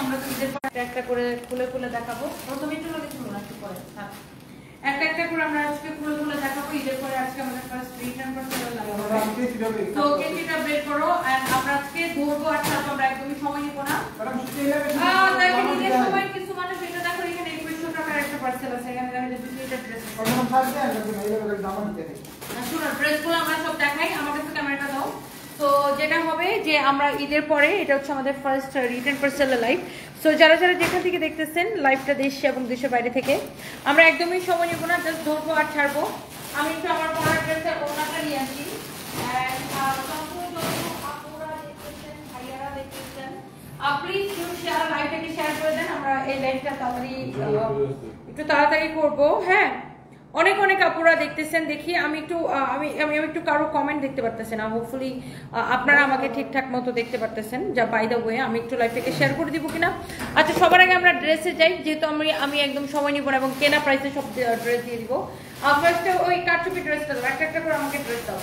আমরা তো ঈদের পরে একটা করে খুলে খুলে দেখাবো। প্রথমে একটু লাগে শুনুন একটু পরে একটা একটা করে আমরা আজকে খুলে খুলে দেখাবো। ঈদের পরে আজকে আমাদের ফার্স্ট রিটার্ন করতে লাগাবো। তো কেজিটা বের করো এন্ড আমরা আজকে ধরবো আর ছাড়বো, আমরা একদমই সময় নিব না। দেখেন ঈদের সময় কিছু মানুষ এটা দেখো এখানে 2100 টাকার একটা পার্সেল আছে, এখানে দেখেন যে 2টা ড্রেস আছে। শুনুন ড্রেসগুলো আমরা সব দেখাই, আমার কাছে ক্যামেরাটা দাও। তো যেটা হবে যে আমরা ঈদের পরে এটা হচ্ছে আমাদের first return parcel live. So যারা যারা যেখান থেকে দেখতেছেন লাইভটা দেশে এবং দেশের বাইরে থেকে, আমরা একদমই সময় নেব না, জাস্ট ধরবো আর ছাড়বো। আমি একটু আমার পড়ার ড্রেসের ওনাটা নিয়ে আসি। প্লিজ শেয়ার, লাইভটাকে শেয়ার করে দেন, আমরা এই লাইভটা একটু তাড়াতাড়ি করবো। হ্যাঁ অনেক অনেক আপুরা দেখতেছেন, দেখি আমি একটু আমি একটু কারো কমেন্ট দেখতে পারতেছি না। হোপফুলি আপনারা আমাকে ঠিকঠাক মতো দেখতে পারতেছেন। যা বাই দ্য ওয়ে আমি একটু লাইভটাকে শেয়ার করে দিব কিনা। আচ্ছা সবার আগে আমরা ড্রেসে যাই, যেহেতু আমি একদম সময় নিব না এবং কেনা প্রাইসে সব ড্রেস দিয়ে দিব। ফার্স্টে ওই কারচুপি ড্রেসটা দাও, একটা একটা করে আমাকে ড্রেস দাও।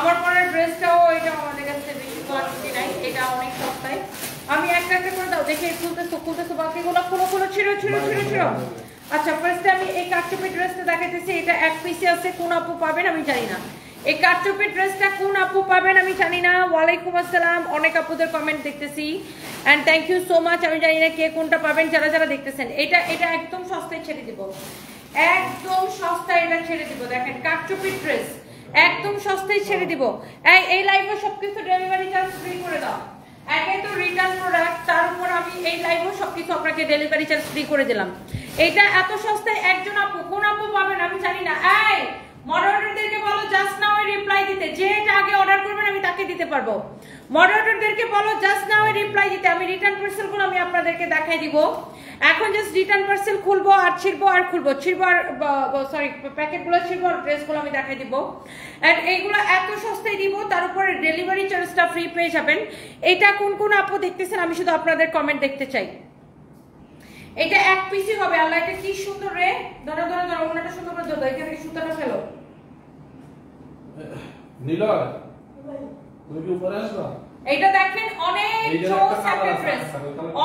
আমার পরের ড্রেসটাও এটাও আমাদের কাছে বেশি কোয়ালিটি নাই, এটা অনেক সস্তায়। আমি একটা একটা করে দাও, দেখে খুলতেছো বাকিগুলো খোলো ছিড়ো। আচ্ছা ফার্স্টে আমি এই কারচুপি ড্রেসটা দেখাইতেছি। এটা এক পিসে আছে, কোন আপু পাবেন আমি জানি না। এই কারচুপি ড্রেসটা কোন আপু পাবেন আমি জানি না। ওয়ালাইকুম আসসালাম, অনেক আপুদের কমেন্ট দেখতেছি and thank you so much. আমি জানি না কে কোনটা পাবেন, যারা যারা দেখতেছেন। এটা একদম সস্তায় ছেড়ে দিব, একদম সস্তায় এটা ছেড়ে দিব। দেখেন কারচুপি ড্রেস একদম সস্তায় ছেড়ে দিব। এই লাইভে সবকিছু ডেলিভারি চার্জ ফ্রি করে দাও। একে তো রিটার্ন প্রোডাক্ট, তার উপর আমি এই লাইভে সবকিছু আপনাকে ডেলিভারি চার্জ ফ্রি করে দিলাম। এটা এত সস্তায় একজন আপু, কোন আপু পাবেন আমি জানি না। এই মডারেটরদেরকে বলো জাস্ট নাও রিপ্লাই দিতে, যে এটা আগে অর্ডার করবেন আমি তাকে দিতে পারবো। মডারেটরদেরকে বলো জাস্ট নাও রিপ্লাই দিতে। আমি রিটার্ন পার্সেলগুলো আমি আপনাদেরকে দেখাই দিব। এখন জাস্ট রিটার্ন পার্সেল খুলবো আর ছিড়বো আর খুলবো, সরি প্যাকেটগুলো ছিড়বো আর ড্রেসগুলো আমি দেখাই দিব। এন্ড এইগুলো এত সস্তায় দিব, তার উপরে ডেলিভারি চার্জটা ফ্রি পেয়ে যাবেন। এটা কোন কোন আপু দেখতেছেন আমি শুধু আপনাদের কমেন্ট দেখতে চাই। এটা এক পিসই হবে। আল্লাহ এটা কি সুন্দর রে, ধরো ওনাটা সুন্দর করে ধরো, এখান থেকে সুতাটা ফেলো। নীলা তুমি কি উপরে আসবা? এটা দেখেন অনেক জোস একটা ড্রেস,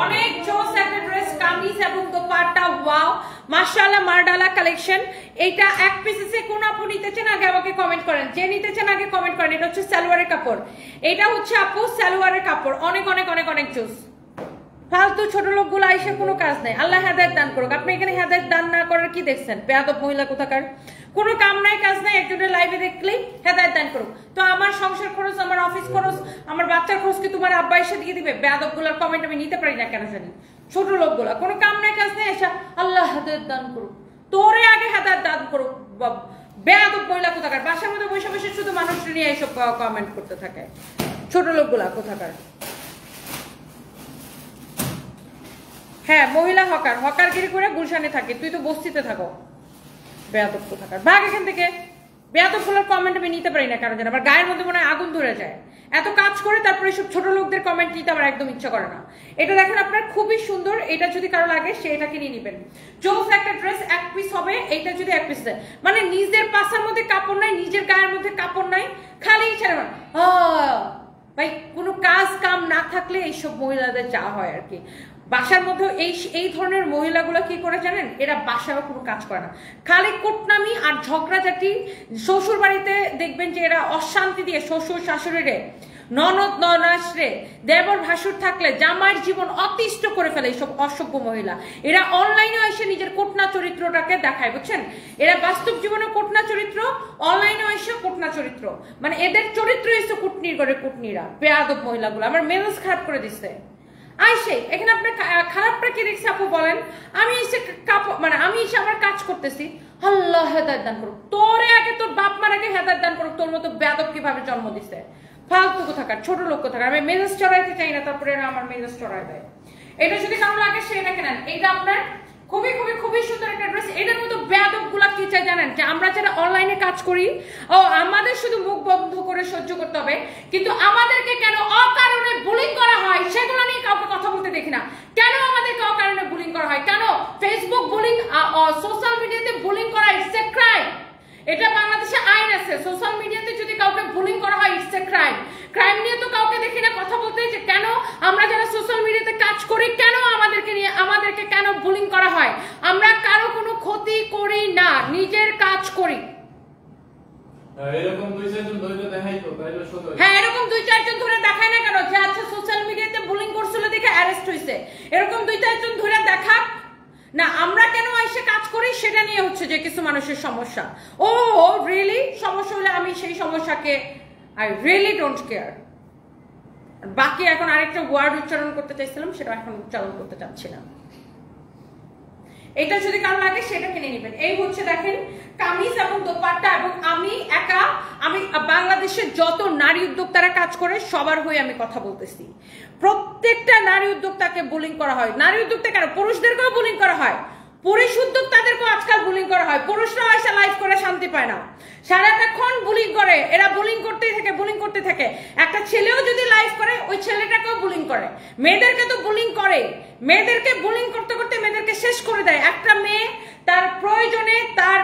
অনেক জোস একটা ড্রেস, কামিজ এবং দোপাট্টা ওয়াও মাশাআল্লাহ মারডালা কালেকশন। এটা এক পিসে কোন আপু নিতে চান আগে আমাকে কমেন্ট করেন, যে নিতে চান আগে কমেন্ট করেন। এটা হচ্ছে সালোয়ারের কাপড়, এটা হচ্ছে আপু সালোয়ারের কাপড়, অনেক অনেক অনেক অনেক জোস। ফালতু ছোট লোকগুলো আইসা কোনো কাজ নাই, আল্লাহ হেদায়েত দান করুক। আপনি এখানে হেদায়েত দান না করার কি দেখছেন? বেয়াদব মহিলা কোথাকার, কোনো কাম নাই কাজ নাই, একজনের লাইভে দেখলেই হেদায়েত দান করুক। তো আমার সংসার খরচ, আমার অফিস খরচ, আমার বাচ্চার খরচ কি তোমার আব্বা এসে দিয়ে দিবে? বেয়াদব গুলার কমেন্ট আমি নিতে পারি না কেন জানি। ছোট লোকগুলা কোনো কাম নাই কাজ নাই এসা আল্লাহ হেদায়েত দান করুক, তোরে আগে হেদায়েত দান করুক। বেয়াদব মহিলা কোথাকার, বাসার মধ্যে বসে বসে শুধু মানুষটা নিয়ে এইসব কমেন্ট করতে থাকে, ছোট লোকগুলা কোথাকার। হ্যাঁ মহিলা হকারগিরি করে গুলশানে থাকে, তুই তো বস্তিতে থাকো। বেয়াদব কোথাকার, ভাগ এখান থেকে। বেয়াদবগুলোর কমেন্ট আমি নিতে পারি না কারণ জানি, আমার গায়ের মধ্যে মনে হয় আগুন ধরে যায়। এত কাজ করে তারপরে সব ছোট লোকদের কমেন্ট নিতে আমার একদম ইচ্ছা করে না। এটা দেখেন আপনার খুবই সুন্দর, এটা যদি কারো লাগে সে এটা কিনে নিবেন। জোস একটা ড্রেস, এক পিস হবে। এইটা যদি এক পিস দেয় মানে নিজের পাশার মধ্যে কাপড় নাই, নিজের গায়ের মধ্যে কাপড় নাই, খালি ছেড়ে ভাই কোনো কাজ কাম না থাকলে এইসব মহিলাদের যা হয় আর কি। বাসার মধ্যে এই ধরনের মহিলাগুলো কি করে জানেন, এরা বাসায়ও কোনো কাজ করে না, খালি কুটনামি আর ঝগড়াঝাটি। শ্বশুর বাড়িতে দেখবেন যে এরা অশান্তি দিয়ে শ্বশুর শাশুড়িরে, ননদ ননাসরে, দেবর ভাসুর থাকলে জামাইয়ের জীবন অতিষ্ঠ করে ফেলে এইসব অসভ্য মহিলা। এরা অনলাইনেও এসে নিজের কোটনা চরিত্রটাকে দেখায়, বুঝছেন? এরা বাস্তব জীবনে কোটনা চরিত্র, অনলাইনেও এসে কোটনা চরিত্র, মানে এদের চরিত্র এসে কুটনির করে কুটনিরা। বেয়াদব মহিলাগুলো আমার মেজাজ খারাপ করে দিচ্ছে। আইসে এখানে আপনার খারাপটা কি দেখছি আপু বলেন? আমি এসে আমি এসে আমার কাজ করতেছি, আল্লাহ হেদায়েত দান করুক, তোরে আগে তোর বাপ মার আগে হেদায়েত দান করুক। তোর মতো বেয়াদব কিভাবে জন্ম দিছে, ফালতু কোথাকার, ছোট লোক কোথাকার। আমি মেজাজ চড়াইতে চাই না, তারপরে আমার মেজাজ চড়াই দেয়। এটা যদি কারো লাগে সে এটা কেনেন। এটা আপনার খুবই খুবই খুবই সুন্দর একটা ড্রেস। এটার মতো বেয়াদব গুলা কি চাই জানেন, যে আমরা যারা অনলাইনে কাজ করি আমাদের শুধু মুখ বন্ধ করে সহ্য করতে হবে, কিন্তু আমাদেরকে কেন অকারণে বুলিং করা হয় সেগুলো নিয়ে কাউকে কথা বলতে দেখি না। কেন আমাদেরকে অকারণে বুলিং করা হয়? কেন ফেসবুক বুলিং, সোশ্যাল মিডিয়াতে বুলিং করা ইটস এ ক্রাইম। এটা বাংলাদেশে আইন আছে, সোশ্যাল মিডিয়াতে যদি কাউকে বুলিং করা হয় ইটস এ ক্রাইম। ক্রাইম নিয়ে তো কাউকে দেখি না কথা বলতে, যে কেন আমরা যারা সোশ্যাল মিডিয়াতে কাজ করি কেন আমাদেরকে আমাদেরকে কেন বুলিং করা হয়? আমরা কারো কোনো ক্ষতি করি না, নিজের কাজ করি। এরকম 2-4 জন ধরে দেখাই তো, তাইলে সত্যি। হ্যাঁ, এরকম 2-4 জন ধরে দেখায় না কেন যে আচ্ছা সোশ্যাল মিডিয়াতে বুলিং করছিল দেখে অ্যারেস্ট হইছে? এরকম 2-4 জন ধরে দেখা না, আমরা কেন এসে কাজ করি সেটা নিয়ে হচ্ছে যে কিছু মানুষের সমস্যা। ও রিয়েলি সমস্যা হলে আমি সেই সমস্যাকে আই রিয়েলি ডোন্ট কেয়ার। বাকি এখন আরেকটা ওয়ার্ড উচ্চারণ করতে চাইছিলাম, সেটা এখন উচ্চারণ করতে চাচ্ছি না। এটা যদি কারো লাগে সেটা কিনে নেবেন। এই হচ্ছে দেখেন কামিজ এবং দোপাট্টা, এবং আমি বাংলাদেশের যত নারী উদ্যোক্তারা কাজ করে সবার হয়ে আমি কথা বলতেছি। প্রত্যেকটা নারী উদ্যোক্তাকে বুলিং করা হয়। নারী উদ্যোক্তা কেন, পুরুষদেরকেও বুলিং করা হয়। পুরুষ উদ্যোক্তাদেরকেও আজকাল বুলিং করা হয়। পুরুষরাও এসে লাইভ করে শান্তি পায় না, সারাটাক্ষণ বুলিং করে। এরা বুলিং করতেই থাকে, বুলিং করতে থাকে। একটা ছেলেও যদি লাইভ করে ওই ছেলেটাকেও বুলিং করে। মেয়েদেরকে তো বুলিং করে, মেয়েদেরকে বুলিং করতে করতে মেয়েদেরকে শেষ করে দেয়। একটা মেয়ে তার প্রয়োজনে, তার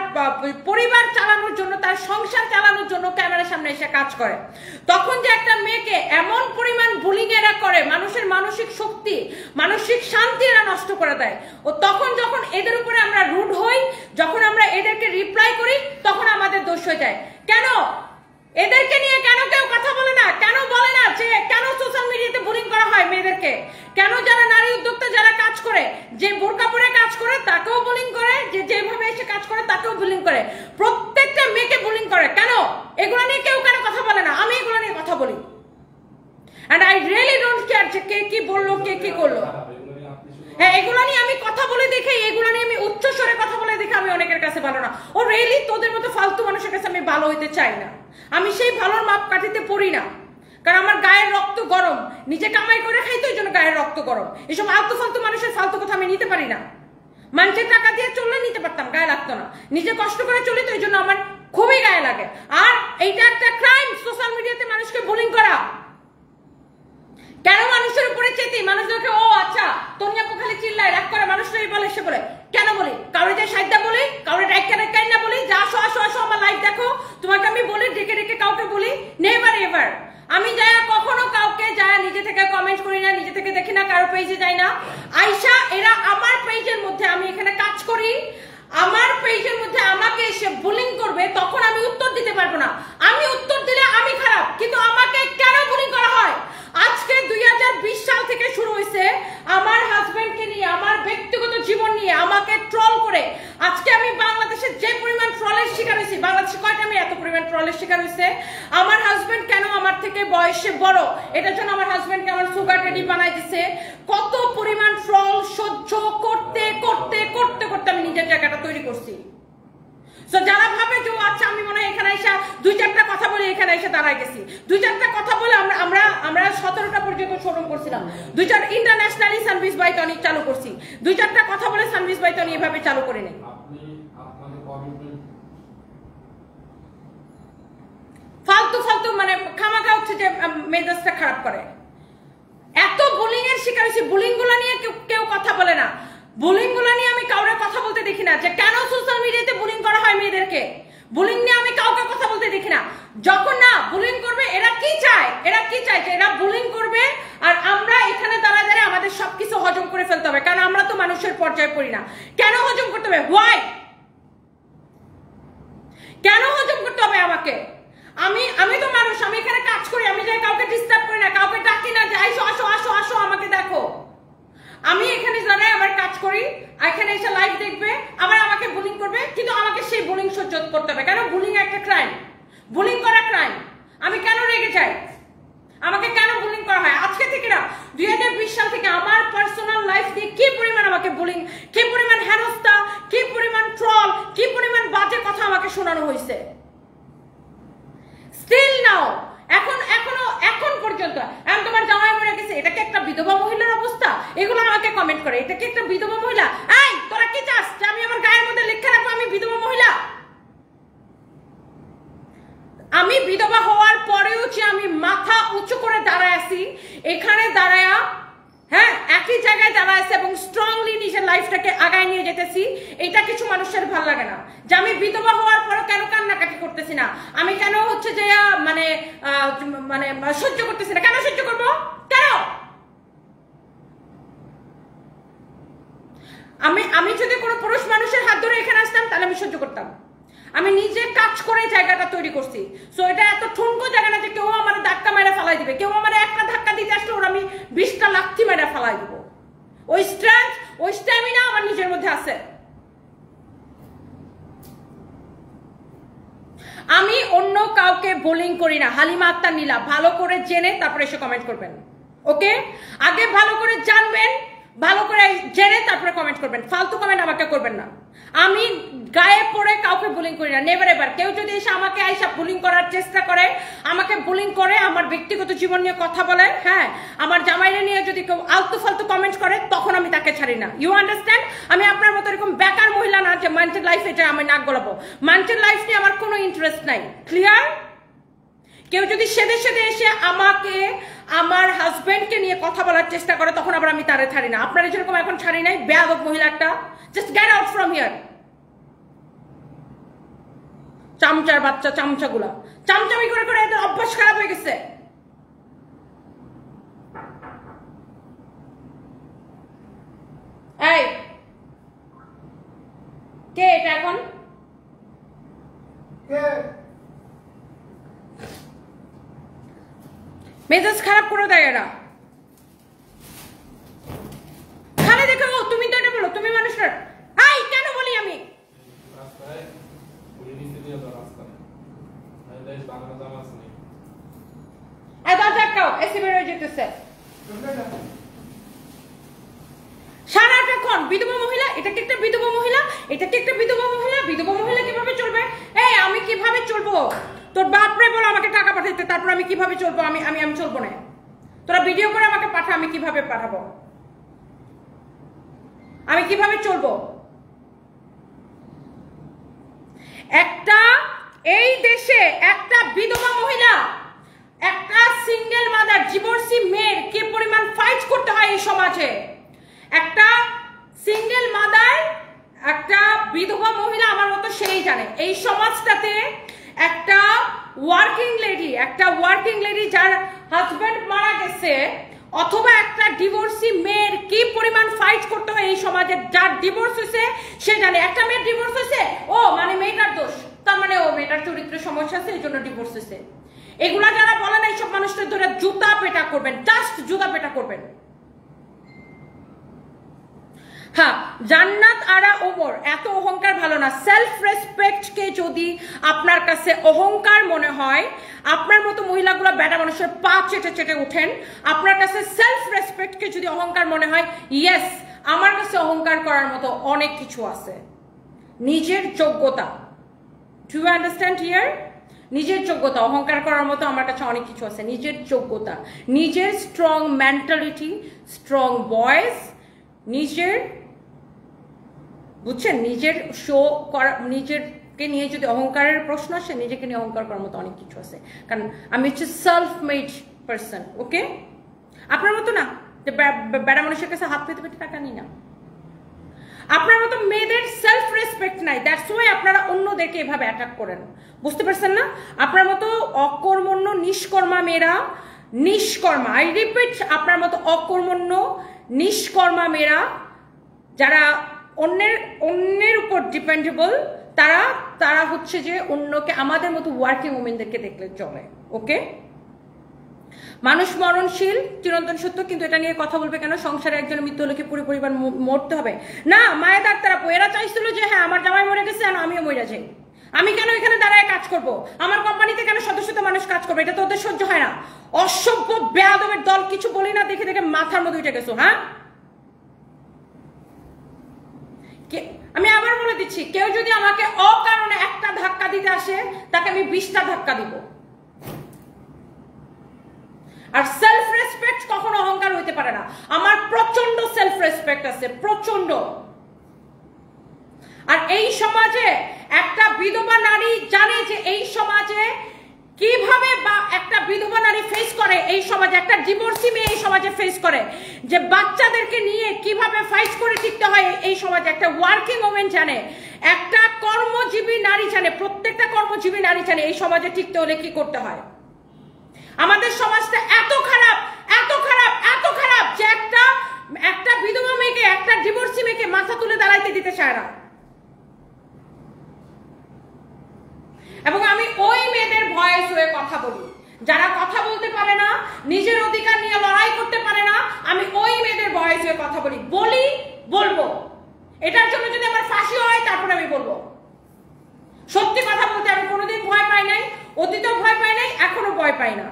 পরিবার চালানোর জন্য, তার সংসার চালানোর জন্য ক্যামেরার সামনে এসে কাজ করে। তখন যে একটা মেয়েকে এমন পরিমাণ বুলিং এরা করে, মানুষের মানসিক শক্তি, মানসিক শান্তি এরা নষ্ট করে দেয়। ও তখন যখন এদের উপরে আমরা রুড হই, যখন আমরা এদেরকে রিপ্লাই করি, তখন আমাদের দোষ হয়ে যায়। কেন এদেরকে নিয়ে কেন কেউ কথা বলে না? কেন বলে না যে কেন সোশ্যাল মিডিয়াতে বুলিং করা হয় মেয়েদেরকে? কেন যারা নারী উদ্যোক্তা যারা কাজ করে, যে বোরকা পরে কাজ করে তাকেও বুলিং করে, যে যেভাবে এসে কাজ করে তাকেও বুলিং করে, প্রত্যেকটা মেয়েকে বুলিং করে? কেন এগুলো নিয়ে কেউ কেন কথা বলে না? আমি এগুলো নিয়ে কথা বলি, and I really don't care যে কে কি বললো, কে কি করলো। হ্যাঁ, এগুলো নিয়ে আমি কথা বলে দেখে, এগুলো নিয়ে আমি উচ্চ স্বরে কথা বলে দেখে আমি অনেকের কাছে ভালো না। ও রিয়েলি তোদের মতো ফালতু মানুষের কাছে আমি ভালো হইতে চাই না। আমি সেই ভালোর মাপ কাটিতে পড়ি না, কারণ আমার গায়ের রক্ত গরম। নিজে কামাই করে খাই তো, এই জন্য গায়ের রক্ত গরম। এসব আলতু ফালতু মানুষের ফালতু কথা আমি নিতে পারি না। মানুষের টাকা দিয়ে চললে নিতে পারতাম, গায়ে লাগতো না। নিজে কষ্ট করে চলি তো, এই জন্য আমার খুবই গায়ে লাগে। আর এইটা একটা ক্রাইম, সোশ্যাল মিডিয়াতে মানুষকে বুলিং করা। কেন মানুষের উপরে চেতি? মানুষদেরকে ও আচ্ছা তনিয়া খালি চিল্লায়, রাগ করে, মানুষরা এই বলে সে বলে। কেন বলি? কাউরে যে সাইডটা বলি, কাউরে ডাইকাই না বলি যে আসো আসো আসো আমার লাইভ দেখো, তোমাকে আমি বলি ডেকে ডেকে কাউকে বলি? Never ever. আমি যাই কখনো কাউকে যায় নিজে থেকে কমেন্ট করি না, নিজে থেকে দেখি না, কারো পেজে যাই না। আয়শা এরা আমার পেজের মধ্যে, আমি এখানে কাজ করি, আমার পেজের মধ্যে আমাকে এসে বুলিং করবে, তখন আমি উত্তর দিতে পারবো না। আমি উত্তর দিলে আমি খারাপ, কিন্তু আমাকে কেন বুলিং করা হয়? আজকে 2020 সাল থেকে শুরু হয়েছে আমার হাজবেন্ডকে নিয়ে, আমার ব্যক্তিগত জীবন নিয়ে আমাকে ট্রল করে। আজকে আমি বাংলাদেশে যে পরিমাণ ট্রলের শিকার হয়েছি, বাংলাদেশে কয়টা মেয়ে এত পরিমাণ ট্রলের শিকার হয়েছে? আমার হাজবেন্ড কেন আমার থেকে বয়সে বড়, এটার জন্য আমার হাজবেন্ডকে আমার সুগার ড্যাডি বানাই দিছে। কত পরিমাণ ট্রল সহ্য করতে করতে করতে করতে আমি নিজের জায়গাটা তৈরি করছি। তো যারা ভাবে যে আচ্ছা আমি মনে হয় এখানে এসে 2-4টা কথা বলে এখানে এসে দাঁড়ায় গেছি, 2-4টা কথা বলে আমরা 17টা পর্যন্ত শোরুম করছিলাম, 2-4 ইন্টারন্যাশনালি সানভিস বাই টনি চালু করছি, 2-4টা কথা বলে সানভিস বাই টনি এভাবে চালু করে নেই। ফালতু ফালতু মানে খামাখা হচ্ছে যে মেজাজটা খারাপ করে। এত বুলিং এর শিকার হয়েছি, বুলিং গুলো নিয়ে কেউ কথা বলে না। বুলিং গুলো নিয়ে আমি কাউরে কথা বলতে দেখি না, যে কেন সোশ্যাল মিডিয়াতে বুলিং করা হয় মেয়েদেরকে। বুলিং নিয়ে আমি কাউকে কথা বলতে দেখি না। যখন না বুলিং করবে, এরা কি চায়? এরা কি চায় যে এরা বুলিং করবে আর আমরা এখানে দাঁড়ায় দাঁড়ায় আমাদের সবকিছু হজম করে ফেলতে হবে, কারণ আমরা তো মানুষের পর্যায়ে পড়ি না। কেন হজম করতে হবে? হোয়াই? কেন হজম করতে হবে আমাকে? আমি তো মানুষ, আমি এখানে কাজ করি, আমি যাই কাউকে ডিস্টার্ব করি না, কাউকে ডাকি না যে আসো আসো আসো আসো আমাকে দেখো। আমি এখানে দাঁড়াই আমার কাজ করি, এখানে এসে লাইভ দেখবে, আবার আমাকে বুলিং করবে, কিন্তু আমাকে সেই বুলিং সহ্য করতে হবে। কেন? বুলিং একটা ক্রাইম, বুলিং করা ক্রাইম। আমি কেন রেগে যাই? আমাকে কেন বুলিং করা হয়? আজকে থেকে না, 2020 সাল থেকে আমার পার্সোনাল লাইফ দিয়ে কি পরিমাণ আমাকে বুলিং, কি পরিমাণ হেনস্থা, কি পরিমাণ ট্রল, কি পরিমাণ বাজে কথা আমাকে শোনানো হয়েছে। স্টিল নাও, এখন পর্যন্ত আমি তোমার জামাই মরে গেছে, এটা কি একটা বিধবা মহিলার অবস্থা? এগুলো আমাকে কমেন্ট করে, এটা কি একটা বিধবা মহিলা? এই তোরা কি চাস যে আমি আমার গায়ের মধ্যে লেখা রাখবো আমি বিধবা মহিলা? আমি বিধবা হওয়ার পরেও যে আমি মাথা উঁচু করে দাঁড়ায় আছি, এখানে দাঁড়ায়া, হ্যাঁ একই জায়গায় দাঁড়ায় আছে এবং স্ট্রংলি নিজের লাইফটাকে আগায় নিয়ে যেতেছি, এটা কিছু মানুষের ভালো লাগে না। যে আমি বিধবা হওয়ার পরও কেন কান্নাকাটি করতেছি না, আমি কেন হচ্ছে যে মানে সহ্য করতেছি না। কেন সহ্য করবো? কেন? আমি যদি কোনো পুরুষ মানুষের হাত ধরে এখানে আসতাম তাহলে আমি সহ্য করতাম। আমি নিজে কাজ করে জায়গাটা তৈরি করছি। সো এটা এত ঠুনকো জায়গা না যে কেউ আমার ধাক্কা মেরে ফেলাই দিবে। কেউ আমার একটা ধাক্কা দিতে আসলে ওরা আমি 20টা লাথি মেরে ফেলাই দিব। ওই স্ট্রেংথ, ওই স্ট্যামিনা আমার নিজের মধ্যে আছে। আমি অন্য কাউকে বোলিং করি না। হালিমা আক্তার নীলা, ভালো করে জেনে তারপরে এসে কমেন্ট করবেন। ওকে, আগে ভালো করে জানবেন, ভালো করে জেনে তারপরে কমেন্ট করবেন। ফালতু কমেন্ট আমাকে করবেন না। আমি গায়ে পড়ে কাউকে বুলিং করি না, নেভার এভার। কেউ যদি এসে আমাকে আইসা বুলিং করার চেষ্টা করে, আমাকে বুলিং করে, আমার ব্যক্তিগত জীবন নিয়ে কথা বলে, হ্যাঁ, আমার জামাইরে নিয়ে যদি কেউ আলতু ফালতু কমেন্ট করে, তখন আমি তাকে ছাড়ি না। You understand? আমি আপনার মতো এরকম বেকার মহিলা না যে মানুষের লাইফে এটা আমি নাক গলাবো। মানুষের লাইফ নিয়ে আমার কোনো ইন্টারেস্ট নাই। ক্লিয়ার? কেউ যদি সেদে সেদে এসে আমাকে আমার হাজবেন্ডকে নিয়ে কথা বলার চেষ্টা করে, তখন আবার আমি তারে ছাড়ি না। আপনারা যেরকম এখন ছাড়ি নাই বেয়াদব মহিলাটা, just get out from here. চামচার বাচ্চা, চামচাগুলা চামচামি করে করে এদের অভ্যাস খারাপ হয়ে গেছে। এই কে এটা এখন? মেজাজ খারাপ করে দেয় এরা। খালি দেখো তুমি তো এটা বলো, তুমি মানুষটার আই কেন বলি আমি? সারাটাক্ষণ বিধবা মহিলা, এটা কি একটা বিধবা মহিলা? এটা কি একটা বিধবা মহিলা? বিধবা মহিলা কিভাবে চলবে? এই আমি কিভাবে চলবো? তোর বাপরে বল আমাকে টাকা পাঠাইতে, তারপর আমি কিভাবে চলবো? আমি আমি আমি চলবো না। তোরা ভিডিও করে আমাকে পাঠা, আমি কিভাবে পাঠাবো? আমি কিভাবে চলবো? একটা এই দেশে একটা বিধবা মহিলা, একটা সিঙ্গেল মাদার, ডিভোর্সি মেয়ের কি পরিমাণ ফাইট করতে হয় এই সমাজে। একটা সিঙ্গেল মাদার, একটা বিধবা মহিলা আমার মতো সেই জানে এই সমাজটাতে একটা ওয়ার্কিং লেডি যার হাজবেন্ড মারা গেছে, অথবা একটা ডিভোর্সি মেয়ের কি পরিমাণ ফাইট করতে হয় এই সমাজে। যার ডিভোর্স হয়েছে সে জানে। একটা মেয়ের ডিভোর্স হয়েছে, ও মানে মেয়েটার দোষ, তার মানে ও মেয়েটার চরিত্রের সমস্যা আছে, এই জন্য ডিভোর্স হয়েছে। এগুলা যারা বলেন এইসব মানুষদের ধরে জুতা পেটা করবেন, জাস্ট জুতা পেটা করবেন। হ্যাঁ, জান্নাত আরা ওমর, এত অহংকার ভালো না। সেলফ রেসপেক্ট কে যদি আপনার কাছে অহংকার মনে হয়, আপনার মতো মহিলাগুলো বেটা মানুষের পা চেটে চেটে উঠেন। আপনার কাছে সেলফ রেসপেক্ট কে যদি অহংকার মনে হয়, ইয়েস, আমার কাছে অহংকার করার মতো অনেক কিছু আছে। নিজের যোগ্যতা, ডু ইউ আন্ডারস্ট্যান্ড হিয়ার? নিজের যোগ্যতা, অহংকার করার মতো আমার কাছে অনেক কিছু আছে। নিজের যোগ্যতা, নিজের স্ট্রং মেন্টালিটি, স্ট্রং ভয়েস, নিজের, বুঝছেন, নিজের শো করা, নিজেরকে নিয়ে যদি অহংকারের প্রশ্ন আসে, নিজেকে নিয়ে অহংকার করার মতো অনেক কিছু আছে। কারণ আমি হচ্ছে সেলফ মেড পার্সন। ওকে, আপনার মতো না যে বেড়া মানুষের কাছে হাত পেতে পেতে টাকা নিই না। আপনার মতো মেয়েদের সেলফ রেসপেক্ট নাই, দ্যাটস ওয়াই আপনারা অন্যদেরকে এভাবে অ্যাটাক করেন। বুঝতে পারছেন না? আপনার মতো অকর্মণ্য নিষ্কর্মা মেয়েরা, নিষ্কর্মা, আই রিপিট, আপনার মতো অকর্মণ্য নিষ্কর্মা মেয়েরা যারা অন্যের উপর ডিপেন্ডেবল, তারা হচ্ছে যে অন্যকে, আমাদের মতো ওয়ার্কিং ওমেনদেরকে দেখলে চলে। ওকে, মানুষ মরণশীল, চিরন্তন সত্য, কিন্তু এটা নিয়ে কথা বলবে কেন? সংসারে একজনের মৃত্যু হলে কি পুরো পরিবার মরতে হবে? না, মায়ের ডাক্তার আপু এরা চাইছিল যে হ্যাঁ আমার জামাই মরে গেছে, আমিও মরে যাই। আমি কেন এখানে দাঁড়ায় কাজ করব? আমার কোম্পানিতে কেন শত শত মানুষ কাজ করবে? এটা তো ওদের সহ্য হয় না। অসভ্য বেয়াদবের দল, কিছু বলি না দেখে দেখে মাথার মধ্যে উঠে গেছো। হ্যাঁ, আমি আবার বলে দিচ্ছি, কেউ যদি আমাকে অকারণে একটা ধাক্কা দিতে আসে, তাকে আমি 20টা ধাক্কা দিব। আর সেলফ রেসপেক্ট কখনো অহংকার হইতে পারে না। আমার প্রচন্ড সেলফ রেসপেক্ট আছে, প্রচন্ড। আর এই সমাজে একটা বিধবা নারী জানে যে এই সমাজে কিভাবে, বা একটা বিধবা নারী ফেস করে এই সমাজে, একটা ডিভোর্সি মেয়ে এই সমাজে ফেস করে, যে বাচ্চাদেরকে নিয়ে কিভাবে ফাইট করে টিকতে হয় এই সমাজে। একটা ওয়ার্কিং ওমেন জানে, একটা কর্মজীবী নারী জানে, প্রত্যেকটা কর্মজীবী নারী জানে এই সমাজে টিকতে হলে কি করতে হয়। আমাদের সমাজটা এত খারাপ, এত খারাপ, এত খারাপ যে একটা বিধবা মেয়েকে, একটা ডিভোর্সি মেয়েকে মাথা তুলে দাঁড়াইতে দিতে চায় না। এবং আমি ওই মেয়েদের ভয়েস হয়ে কথা বলি যারা কথা বলতে পারে না, নিজের অধিকার নিয়ে লড়াই করতে পারে না। আমি ওই মেয়েদের ভয়েস হয়ে কথা বলবো। এটার জন্য যদি আমার ফাঁসি হয় তারপরে আমি বলবো। সত্যি কথা বলতে আমি কোনোদিন ভয় পাই নাই, অতীতেও ভয় পাই নাই, এখনো ভয় পাই না।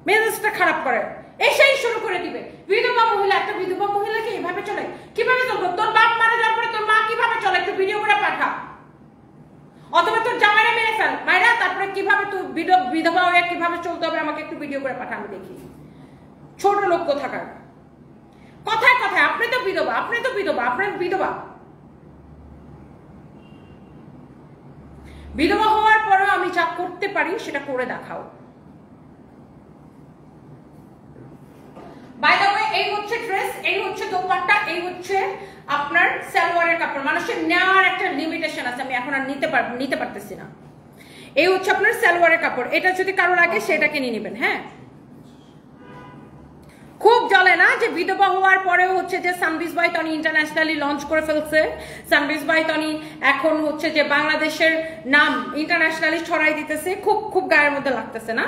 মেজাজটা খারাপ করে, এসেই শুরু করে দিবে বিধবা মহিলা। একটা বিধবা মহিলাকে এভাবে চলে, কিভাবে চলবে? তোর বাপ মারা যাওয়ার পরে তোর মা কিভাবে চলে একটু ভিডিও করে পাঠা, অথবা তোর জামাইরা মেরে ফেল, মায়েরা তারপরে কিভাবে তুই বিধবা হয়ে কিভাবে চলতে হবে আমাকে একটু ভিডিও করে পাঠা, আমি দেখি। ছোট লোক কোথাকার, কথায় কথায় আপনি তো বিধবা, বিধবা হওয়ার পরেও আমি যা করতে পারি সেটা করে দেখাও। বাই দ্য ওয়ে, এই হচ্ছে ড্রেস, এই হচ্ছে দোপাট্টা, এই হচ্ছে আপনার সালোয়ারের কাপড়। মানুষের নেওয়ার একটা লিমিটেশন আছে, আমি এখন আর নিতে পারতেছি না। এই হচ্ছে আপনার সালোয়ারের কাপড়। এটা যদি কারো লাগে সেটাকে নিয়ে নেবেন। হ্যাঁ, খুব জ্বলে না যে বিধবা হওয়ার পরেও হচ্ছে যে সানবিজ বাই তনি ইন্টারন্যাশনালি লঞ্চ করে ফেলছে। সানবিজ বাই তনি এখন হচ্ছে যে বাংলাদেশের নাম ইন্টারন্যাশনালি ছড়াই দিতেছে। খুব গায়ের মধ্যে লাগতেছে না?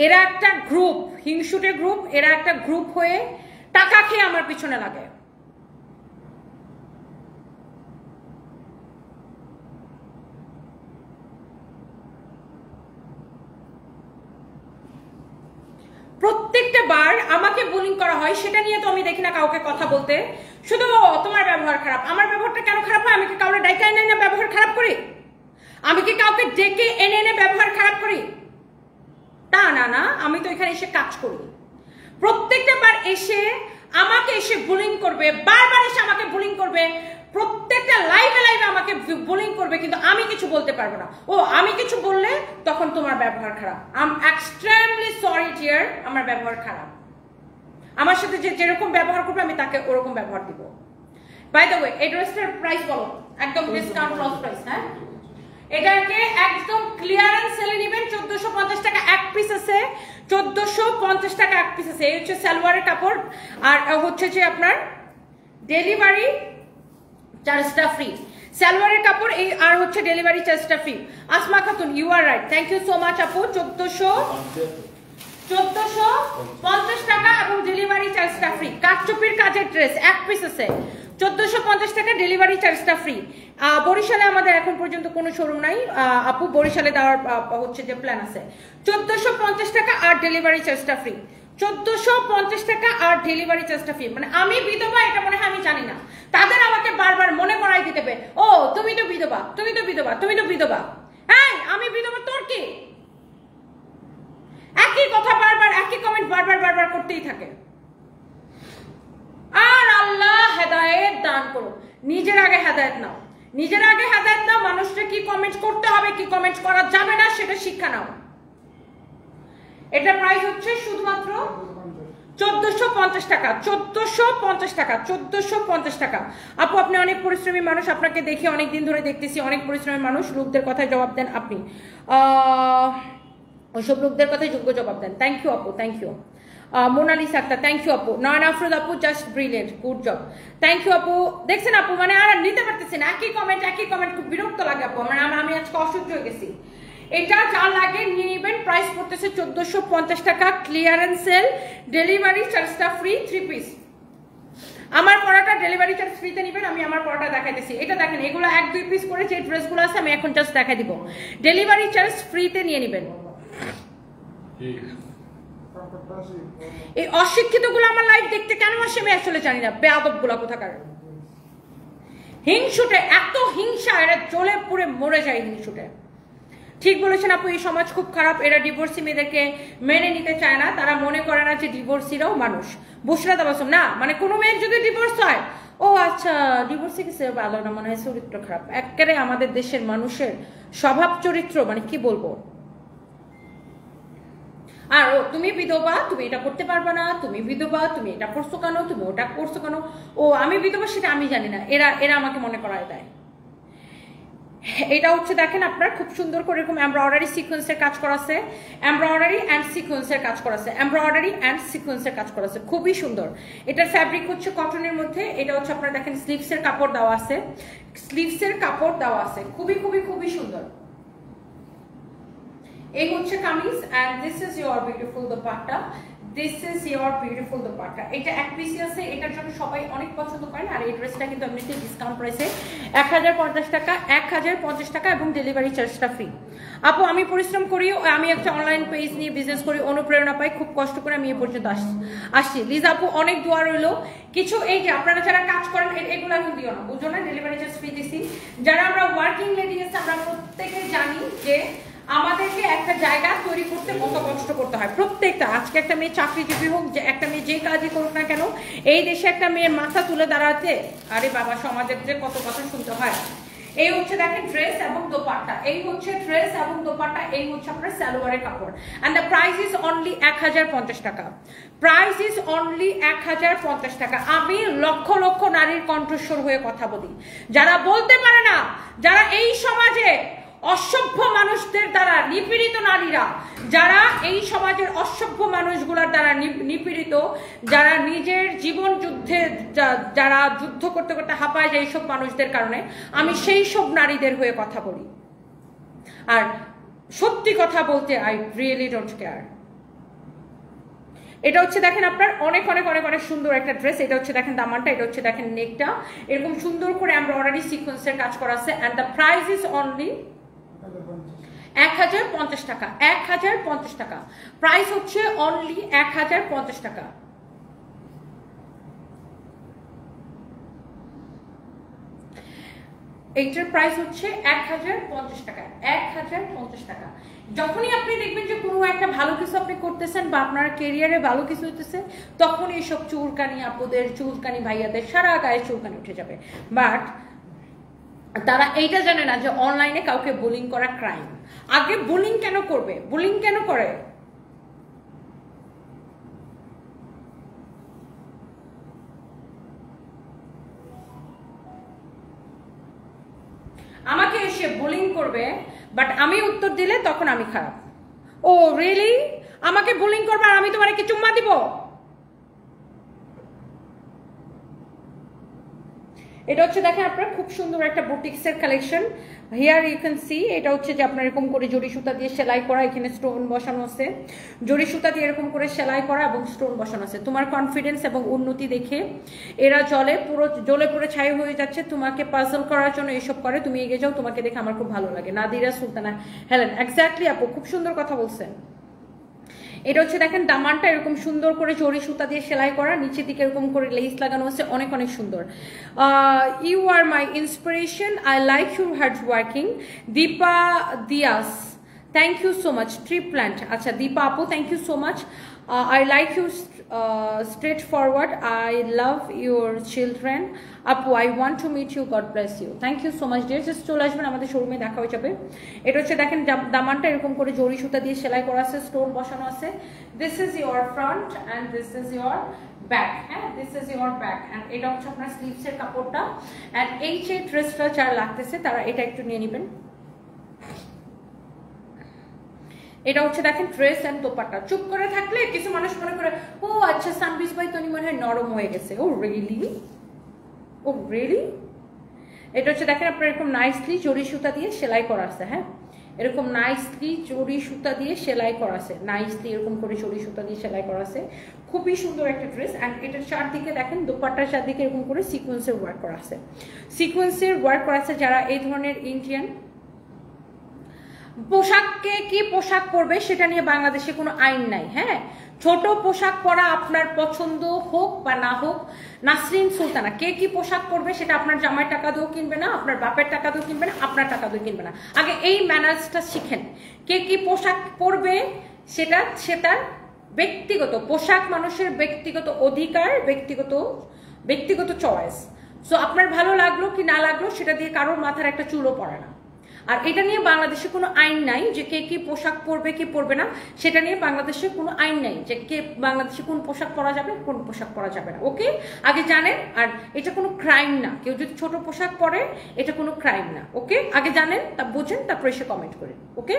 এরা একটা গ্রুপ, হিংসুটে গ্রুপ, এরা একটা গ্রুপ হয়ে টাকা খেয়ে আমার পিছনে লাগে। প্রত্যেকটা বার আমাকে বুলিং করা হয়, সেটা নিয়ে তো আমি দেখি না কাউকে কথা বলতে। শুধু তোমার ব্যবহার খারাপ। আমার ব্যবহারটা কেন খারাপ হয়? আমি কি কাউকে ডাইকা এনে এনে ব্যবহার খারাপ করি? আমি কি কাউকে ডেকে এনে এনে ব্যবহার খারাপ করি? তা না, আমি তো এখানে এসে কাজ করি। প্রত্যেকটা বার এসে আমাকে এসে বুলিং করবে, বারবার এসে আমাকে বুলিং করবে, প্রত্যেকটা লাইভে আমাকে বুলিং করবে, কিন্তু আমি কিছু বলতে পারবো না। ও আমি কিছু বললে তখন তোমার ব্যবহার খারাপ। I am extremely sorry dear, আমার ব্যবহার খারাপ। আমার সাথে যেরকম ব্যবহার করবে আমি তাকে ওরকম ব্যবহার দিব। বাই দ্য ওয়ে, এই ড্রেসটার প্রাইস বলো, একদম ডিসকাউন্ট লস প্রাইস। হ্যাঁ, এটাকে একদম ক্লিয়ারেন্স সেলে নেবেন। 1450 টাকা এক পিস আছে, 1450 টাকা এক পিস আছে। এই হচ্ছে সালোয়ারের কাপড়, আর হচ্ছে যে আপনার ডেলিভারি চার্জটা ফ্রি। সালোয়ারের কাপড় এই, আর হচ্ছে ডেলিভারি চার্জটা free. Asma Khatun, you are right, thank you so much আপু। 1450 টাকা এবং ডেলিভারি চার্জটা ফ্রি। কাঠচুপির কাজের ড্রেস এক পিস আছে, 1450 টাকা, ডেলিভারি চার্জটা ফ্রি। বরিশালে আমাদের এখন পর্যন্ত কোনো শোরুম নাই আপু, বরিশালে দেওয়ার হচ্ছে যে প্ল্যান আছে। 1450 টাকা আর ডেলিভারি চার্জটা ফ্রি। 1450 টাকা আর ডেলিভারি চার্জটা ফ্রি। মানে আমি বিধবা এটা মনে হয় আমি জানি না, তাদের আমাকে বারবার মনে করাই দিতে হবে, ও তুমি তো বিধবা, তুমি তো বিধবা, তুমি তো বিধবা। হ্যাঁ, আমি বিধবা, তোর কি? একই কথা বারবার, একই কমেন্ট বারবার করতেই থাকে। আর আল্লাহ হেদায়েত দান করো। নিজের আগে হেদায়েত নাও, নিজের আগে হেদায়েত নাও। মানুষকে কি কমেন্ট করতে হবে, কি কমেন্ট করা যাবে না সেটা শিক্ষা নাও। এটা প্রাইস হচ্ছে শুধুমাত্র 1450 টাকা, 1450 টাকা, 1450 টাকা। আপু আপনি অনেক পরিশ্রমী মানুষ, আপনাকে দেখে অনেক দিন ধরে দেখতেছি, অনেক পরিশ্রমী মানুষ। লোকদের কথায় জবাব দেন আপনি, ওইসব লোকদের কথায় যোগ্য জবাব দেন। থ্যাংক ইউ আপু, thank you. Monalisa Akter, thank you আপু। নয়ন আফরোজ আপু, just brilliant, good job, thank you আপু। দেখছেন আপু, মানে আর নিতে পারতেছি না, একই কমেন্ট, খুব বিরক্ত লাগে আপু। মানে আমি আজকে অসহ্য হয়ে গেছি। এটা যা লাগে নিয়ে নেবেন। প্রাইস পড়তেছে 1450 টাকা, ক্লিয়ারেন্স সেল, ডেলিভারি চার্জটা ফ্রি, 3 পিস। আমার পড়াটা ডেলিভারি চার্জ ফ্রিতে নেবেন। আমি আমার পড়াটা দেখাইতেছি, এটা দেখেন, এগুলো 1-2 পিস করে যে ড্রেসগুলো আছে আমি এখন জাস্ট দেখাই দিব। ডেলিভারি চার্জ ফ্রিতে নিয়ে নেবেন। এই অশিক্ষিত গুলো আমার লাইভ দেখতে কেন আসে আমি আসলে জানি না। বেয়াদব গুলা কোথাকার, হিংসুটে, এত হিংসা, এরা জ্বলে পুড়ে মরে যায় হিংসুটে। ঠিক বলেছেন আপু, এই সমাজ খুব খারাপ। এরা ডিভোর্সি মেয়েদেরকে মেনে নিতে চায় না, তারা মনে করে না যে ডিভোর্সিরাও মানুষ। বুশরা তাবাসুম না, মানে কোনো মেয়ের যদি ডিভোর্স হয়, ও আচ্ছা ডিভোর্সি কিছু ভালো না, মনে হয় চরিত্র খারাপ। একেবারে আমাদের দেশের মানুষের স্বভাব চরিত্র মানে কি বলবো। আর ও তুমি বিধবা, তুমি এটা করতে পারবে না, তুমি বিধবা, তুমি এটা করছো কেন, তুমি ওটা করছো কেন, ও আমি বিধবা সেটা আমি জানি না, এরা আমাকে মনে করায় দেয়। এটা হচ্ছে দেখেন আপনার খুব সুন্দর করে এরকম এমব্রয়ডারি সিকোয়েন্সের কাজ করা আছে, এমব্রয়ডারি অ্যান্ড সিকোয়েন্সের কাজ করা আছে, এমব্রয়ডারি অ্যান্ড সিকোয়েন্সের কাজ করা আছে, খুবই সুন্দর। এটার ফ্যাব্রিক হচ্ছে কটনের মধ্যে। এটা হচ্ছে আপনারা দেখেন স্লিভসের কাপড় দেওয়া আছে, স্লিভসের কাপড় দেওয়া আছে, খুবই খুবই খুবই সুন্দর। এই হচ্ছে kameez and this is your beautiful dupatta, this is your beautiful dupatta. এটা এক পিসি আছে, এটার জন্য সবাই অনেক পছন্দ করেন। আর এই ড্রেসটা কিন্তু এমনিতে ডিসকাউন্ট প্রাইসে 1050 টাকা, 1050 টাকা এবং ডেলিভারি চার্জটা ফ্রি। আপু আমি পরিশ্রম করি, আমি একটা অনলাইন পেজ নিয়ে বিজনেস করি, অনুপ্রেরণা পাই, খুব কষ্ট করে আমি এ পর্যন্ত আসছি। লিজা আপু অনেক দোয়া রইলো। কিছু এই যে আপনারা যারা কাজ করেন এগুলো এখন দিও না, বুঝো না, ডেলিভারি চার্জ ফ্রি দিছি। যারা আমরা ওয়ার্কিং লেডি আছে আমরা প্রত্যেকে জানি যে আমাদেরকে একটা জায়গা তৈরি করতে কত কষ্ট করতে হয় প্রত্যেকটা। আজকে একটা মেয়ে চাকরিজীবী হোক, যে একটা মেয়ে যে কাজই করুক না কেন, এই দেশে একটা মেয়ের মাথা তুলে দাঁড়াতে আরে বাবা সমাজের যে কত কথা শুনতে হয়। এই হচ্ছে দেখেন ড্রেস এবং দোপাট্টা, এই হচ্ছে ড্রেস এবং দোপাট্টা, এই হচ্ছে আপনার সালোয়ারের কাপড়। And the price is only 1050 টাকা, প্রাইস ইজ অনলি 1050 টাকা। আমি লক্ষ লক্ষ নারীর কণ্ঠস্বর হয়ে কথা বলি, যারা বলতে পারে না, যারা এই সমাজে অসভ্য মানুষদের দ্বারা নিপীড়িত নারীরা, যারা এই সমাজের অসভ্য মানুষগুলোর দ্বারা নিপীড়িত, যারা নিজের জীবন যুদ্ধে যারা যুদ্ধ করতে করতে হাঁপায় যায় এইসব মানুষদের কারণে, আমি সেই সব নারীদের হয়ে কথা বলি। আর সত্যি কথা বলতে আই রিয়েলি ডোন্ট কেয়ার। এটা হচ্ছে দেখেন আপনার অনেক অনেক অনেক অনেক সুন্দর একটা ড্রেস। এটা হচ্ছে দেখেন দামানটা, এটা হচ্ছে দেখেন নেকটা, এরকম সুন্দর করে এমব্রয়ডারি সিকোয়েন্সের কাজ করা আছে। And the price is only 1050 টাকা, 1050 টাকা প্রাইস হচ্ছে অনলি 1050 টাকা। এইটার প্রাইস হচ্ছে 1050 টাকা, 1050 টাকা। যখনই আপনি দেখবেন যে কোনো একটা ভালো কিছু আপনি করতেছেন বা আপনার কেরিয়ারে ভালো কিছু হইতেছে, তখন এইসব চুলকানি আপুদের, চুলকানি ভাইয়াদের সারা গায়ে চুলকানি উঠে যাবে। বাট তারা এইটা জানে না যে অনলাইনে কাউকে বুলিং করা ক্রাইম। আগে বুলিং কেন করবে, বুলিং কেন করে? আমাকে এসে বুলিং করবে, বাট আমি উত্তর দিলে তখন আমি খারাপ। ও রিয়েলি? আমাকে বুলিং করবে আর আমি তোমার কি চুম্মা দিব? এটা হচ্ছে দেখেন আপনার খুব সুন্দর একটা বুটিক্সের collection. Here you can see, এটা হচ্ছে যে আপনার এরকম করে জরি সুতা দিয়ে সেলাই করা, এখানে স্টোন বসানো আছে, জরি সুতা দিয়ে এরকম করে সেলাই করা এবং স্টোন বসানো আছে। তোমার কনফিডেন্স এবং উন্নতি দেখে এরা জ্বলে পুরো ছাই হয়ে যাচ্ছে। তোমাকে পাজল করার জন্য এসব করে, তুমি এগিয়ে যাও, তোমাকে দেখে আমার খুব ভালো লাগে। নাদিরা সুলতানা হেলেন, এক্স্যাক্টলি আপু, খুব সুন্দর কথা বলছেন। এটা হচ্ছে দেখেন দামানটা এরকম সুন্দর করে জরি সুতা দিয়ে সেলাই করা, নিচের দিকে এরকম করে লেস লাগানো আছে, অনেক অনেক সুন্দর। You are my inspiration, I like your hard working. Dipa Dias, thank you so much. Tree plant, আচ্ছা দীপা আপু, thank you so much. I like you straightforward. I love your children. Apu, I want to meet you. God bless you. Thank you so much, dear. Just চলে আসবেন, আমাদের শোরুমে দেখা হয়ে যাবে। এটা হচ্ছে দেখেন দামানটা এরকম করে জরি সুতা দিয়ে সেলাই করা আছে, স্টোন বসানো আছে। This is your front and this is your back. হ্যাঁ, this is your back and এটা হচ্ছে আপনার স্লিভসের কাপড়টা। and এই যে ড্রেসটা যারা লাগতেছে তারা এটা একটু নিয়ে নেবেন। এটা হচ্ছে দেখেন ড্রেস এন্ড দোপাট্টা। চুপ করে থাকলে কিছু মানুষ মনে করে ও আচ্ছা সানবিজ ভাই তো মনে হয় নরম হয়ে গেছে। ও রিয়েলি? ও রিয়েলি? এটা হচ্ছে দেখেন আপনার এরকম নাইসলি জরি সুতা দিয়ে সেলাই করা আছে। হ্যাঁ, এরকম নাইসলি জরি সুতা দিয়ে সেলাই করা আছে, নাইসলি এরকম করে জরি সুতা দিয়ে সেলাই করা আছে। খুবই সুন্দর একটা ড্রেস। অ্যান্ড এটার চারদিকে দেখেন দোপাট্টার চারদিকে এরকম করে সিকোয়েন্সের ওয়ার্ক করা আছে, সিকোয়েন্সের ওয়ার্ক করা আছে। যারা এই ধরনের ইন্ডিয়ান পোশাককে কি পোশাক পরবে সেটা নিয়ে বাংলাদেশে কোনো আইন নাই। হ্যাঁ, ছোট পোশাক পরা আপনার পছন্দ হোক বা না হোক, নাসরিন সুলতানা, কে কি পোশাক পরবে সেটা আপনার জামাই টাকা দিয়েও কিনবে না, আপনার বাপের টাকা দিয়েও কিনবে না, আপনার টাকা দিয়েও কিনবে না। আগে এই ম্যানার্সটা শিখেন। কে কি পোশাক পরবে সেটা তার ব্যক্তিগত পোশাক, মানুষের ব্যক্তিগত অধিকার, ব্যক্তিগত চয়েস। সো আপনার ভালো লাগলো কি না লাগলো সেটা দিয়ে কারোর মাথার একটা চুলও পড়ে না। আর এটা নিয়ে বাংলাদেশে কোনো আইন নাই যে কে কি পোশাক পরবে কি পরবে না, সেটা নিয়ে বাংলাদেশে কোনো আইন নাই যে কে বাংলাদেশে কোন পোশাক পরা যাবে কোন পোশাক পরা যাবে না। ওকে, আগে জানেন। আর এটা কোনো ক্রাইম না, কেউ যদি ছোট পোশাক পরে এটা কোনো ক্রাইম না। ওকে, আগে জানেন, তা বোঝেন, তারপরে এসে কমেন্ট করেন। ওকে,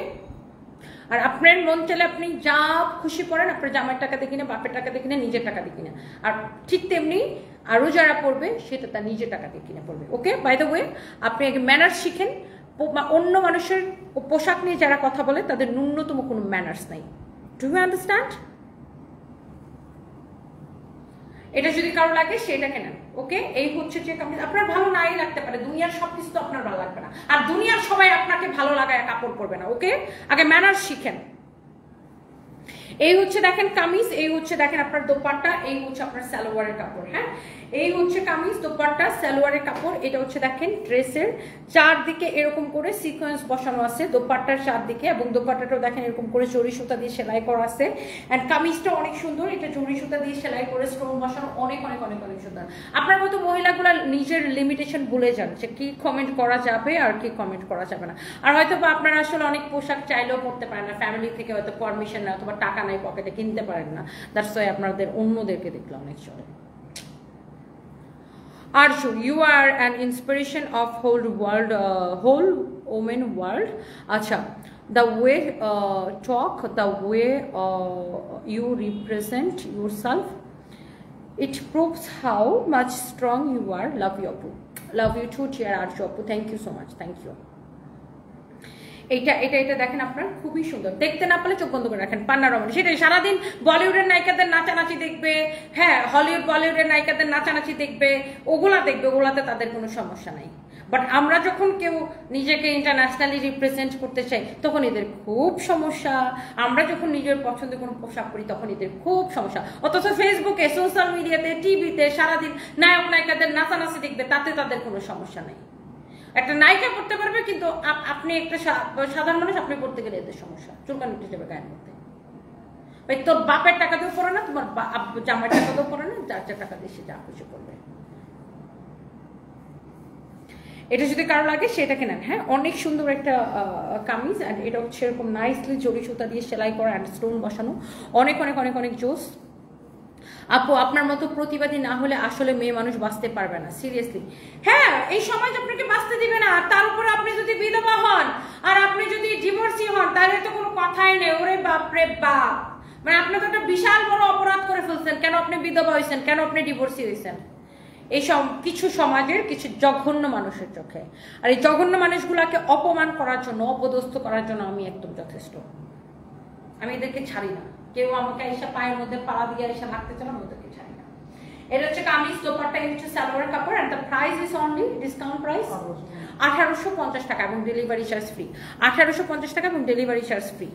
আর আপনার মন চাইলে আপনি যা খুশি করেন, আপনার জামাইয়ের টাকা দিয়ে কিনে, বাপের টাকা দিয়ে কিনে, নিজের টাকা দিয়ে কিনে। আর ঠিক তেমনি আরও যারা পড়বে সেটা তার নিজের টাকা দিয়ে কিনে পড়বে। ওকে, বাই দ্য ওয়ে, আপনি আগে ম্যানার্স শিখেন। অন্য মানুষের পোশাক নিয়ে যারা কথা বলে তাদের ন্যূনতম কোনো ম্যানার্স নাই। Do you understand? এটা যদি কারো লাগে সেটা কেনেন। ওকে, এই হচ্ছে যে আপনার ভালো নাই লাগতে পারে, দুনিয়ার সবকিছু তো আপনার ভালো লাগবে না, আর দুনিয়ার সবাই আপনাকে ভালো লাগায় কাপড় পরবে না। ওকে, আগে ম্যানার্স শিখেন। এই হচ্ছে দেখেন কামিজ, এই হচ্ছে দেখেন আপনার দোপাট্টা, এই হচ্ছে আপনার সালোয়ারের কাপড়। হ্যাঁ, এই হচ্ছে কামিজ, দোপাট্টা, সালোয়ারের কাপড়। এটা হচ্ছে দেখেন ড্রেসের চারদিকে এরকম করে সিকোয়েন্স বসানো আছে দোপাট্টার চারদিকে, এবং দোপাট্টাটাও দেখেন এরকম করে জরি সুতা দিয়ে সেলাই করা আছে। অ্যান্ড কামিজটা অনেক সুন্দর, এটা জরি সুতা দিয়ে সেলাই করে স্টোন বসানো, অনেক অনেক অনেক অনেক সুন্দর। আপনার মতো মহিলাগুলো নিজের লিমিটেশন ভুলে যান যে কি কমেন্ট করা যাবে আর কি কমেন্ট করা যাবে না। আর হয়তো বা আপনারা আসলে অনেক পোশাক চাইলেও পরতে পারেন না, ফ্যামিলি থেকে হয়তো পারমিশন না, অথবা টাকা নাই পকেটে, কিনতে পারেন না। দ্যাটস ওয়াই আপনাদের অন্যদেরকে দেখলে অনেক চলে। Arju, you are an inspiration of whole women world. Acha, the way talk, the way you represent yourself, it proves how much strong you are. Love you, Apu. Love you too, dear Arju, Apu. Thank you so much. Thank you. এটা এটা এটা দেখেন আপনার খুবই সুন্দর, দেখতে না পারলে চোখ বন্ধ করে রাখেন। পান্না রমণী, সেটাই সারাদিন বলিউডের নায়িকাদের নাচানাচি দেখবে, হ্যাঁ হলিউড বলিউডের নায়িকাদের নাচানাচি দেখবে, ওগুলা দেখবে, ওগুলাতে তাদের কোনো সমস্যা নাই। বাট আমরা যখন কেউ নিজেকে ইন্টারন্যাশনালি রিপ্রেজেন্ট করতে চাই তখন এদের খুব সমস্যা। আমরা যখন নিজের পছন্দের কোনো পোশাক করি তখন এদের খুব সমস্যা। অথচ ফেসবুকে, সোশ্যাল মিডিয়াতে, টিভিতে সারাদিন নায়ক নায়িকাদের নাচানাচি দেখবে, তাতে তাদের কোনো সমস্যা নেই। একটা নায়িকা পড়তে পারবে, কিন্তু আপনি একটা সাধারণ মানুষ, আপনি পড়তে গেলে এদের সমস্যা, চুলকানি উঠে যাবে গায়ের মধ্যে। ভাই তোর বাপের টাকা দিয়েও পড়ে না, তোমার জামাইয়ের টাকা দিয়েও পড়ে না, যার যা টাকা দিয়ে সে যা খুশি করবে। এটা যদি কারো লাগে সেটা কেনেন। হ্যাঁ, অনেক সুন্দর একটা কামিজ, অ্যান্ড এটা হচ্ছে এরকম নাইসলি জরি সুতা দিয়ে সেলাই করা অ্যান্ড স্টোন বসানো, অনেক অনেক অনেক অনেক জোস। আপু, আপনার মতো প্রতিবাদী না হলে আসলে মেয়ে মানুষ বাঁচতে পারবে না, সিরিয়াসলি। হ্যাঁ, এই সমাজ আপনাকে বাঁচতে দিবে না। তার উপরে আপনি যদি বিধবা হন আর আপনি যদি ডিভোর্সি হন, তাহলে তো কোনো কথাই নেই। ওরে বাপরে বাপ, মানে আপনি তো একটা বিশাল বড় অপরাধ করে ফেলছেন। কেন আপনি বিধবা হয়েছেন, কেন আপনি ডিভোর্সি হয়েছেন? এই কিছু সমাজের কিছু জঘন্য মানুষের চোখে, আর এই জঘন্য মানুষগুলাকে অপমান করার জন্য, অপদস্থ করার জন্য আমি একদম যথেষ্ট। আমি এদেরকে ছাড়ি না। কেউ আমাকে এসে পায়ের মধ্যে পাড়া দিয়ে এসে লাগতে চান, আমি ওদেরকে ছাড়ি না। এটা হচ্ছে কামিজ, দোপাট্টা, এটা হচ্ছে সালোয়ার কাপড়, and the price is only discount price 1850 টাকা এবং ডেলিভারি চার্জ ফ্রি। 1850 টাকা এবং ডেলিভারি চার্জ ফ্রি।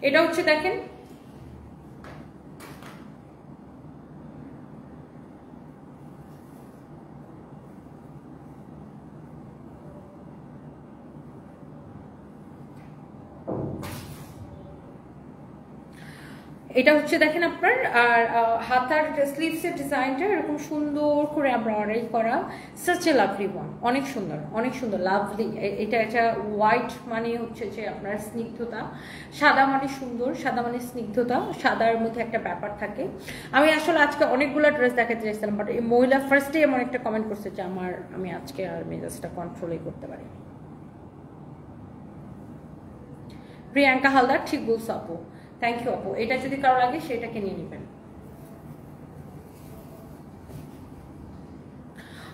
এটা হচ্ছে দেখেন এটা হচ্ছে দেখেন আপনার, আর হাতার স্লিভসের ডিজাইনটা এরকম সুন্দর করে এমব্রয়ডারি করা, সাচ এ লাভলি ওয়ান, অনেক সুন্দর, অনেক সুন্দর, লাভলি। এটা হোয়াইট মানে হচ্ছে যে আপনার স্নিগ্ধতা, সাদা মানে সুন্দর, সাদা মানে স্নিগ্ধতা, সাদার মধ্যে একটা ব্যাপার থাকে। আমি আসলে আজকে অনেকগুলো ড্রেস দেখাতে চাইছিলাম, বাট এই মহিলা ফার্স্টে এমন একটা কমেন্ট করছে যে আমি আজকে আর মেজাজটা কন্ট্রোলই করতে পারি। প্রিয়াঙ্কা হালদার, ঠিক বলছো আপু, থ্যাংক ইউ আপু। এটা যদি কারো লাগে সেটাকে নিয়ে নেবেন।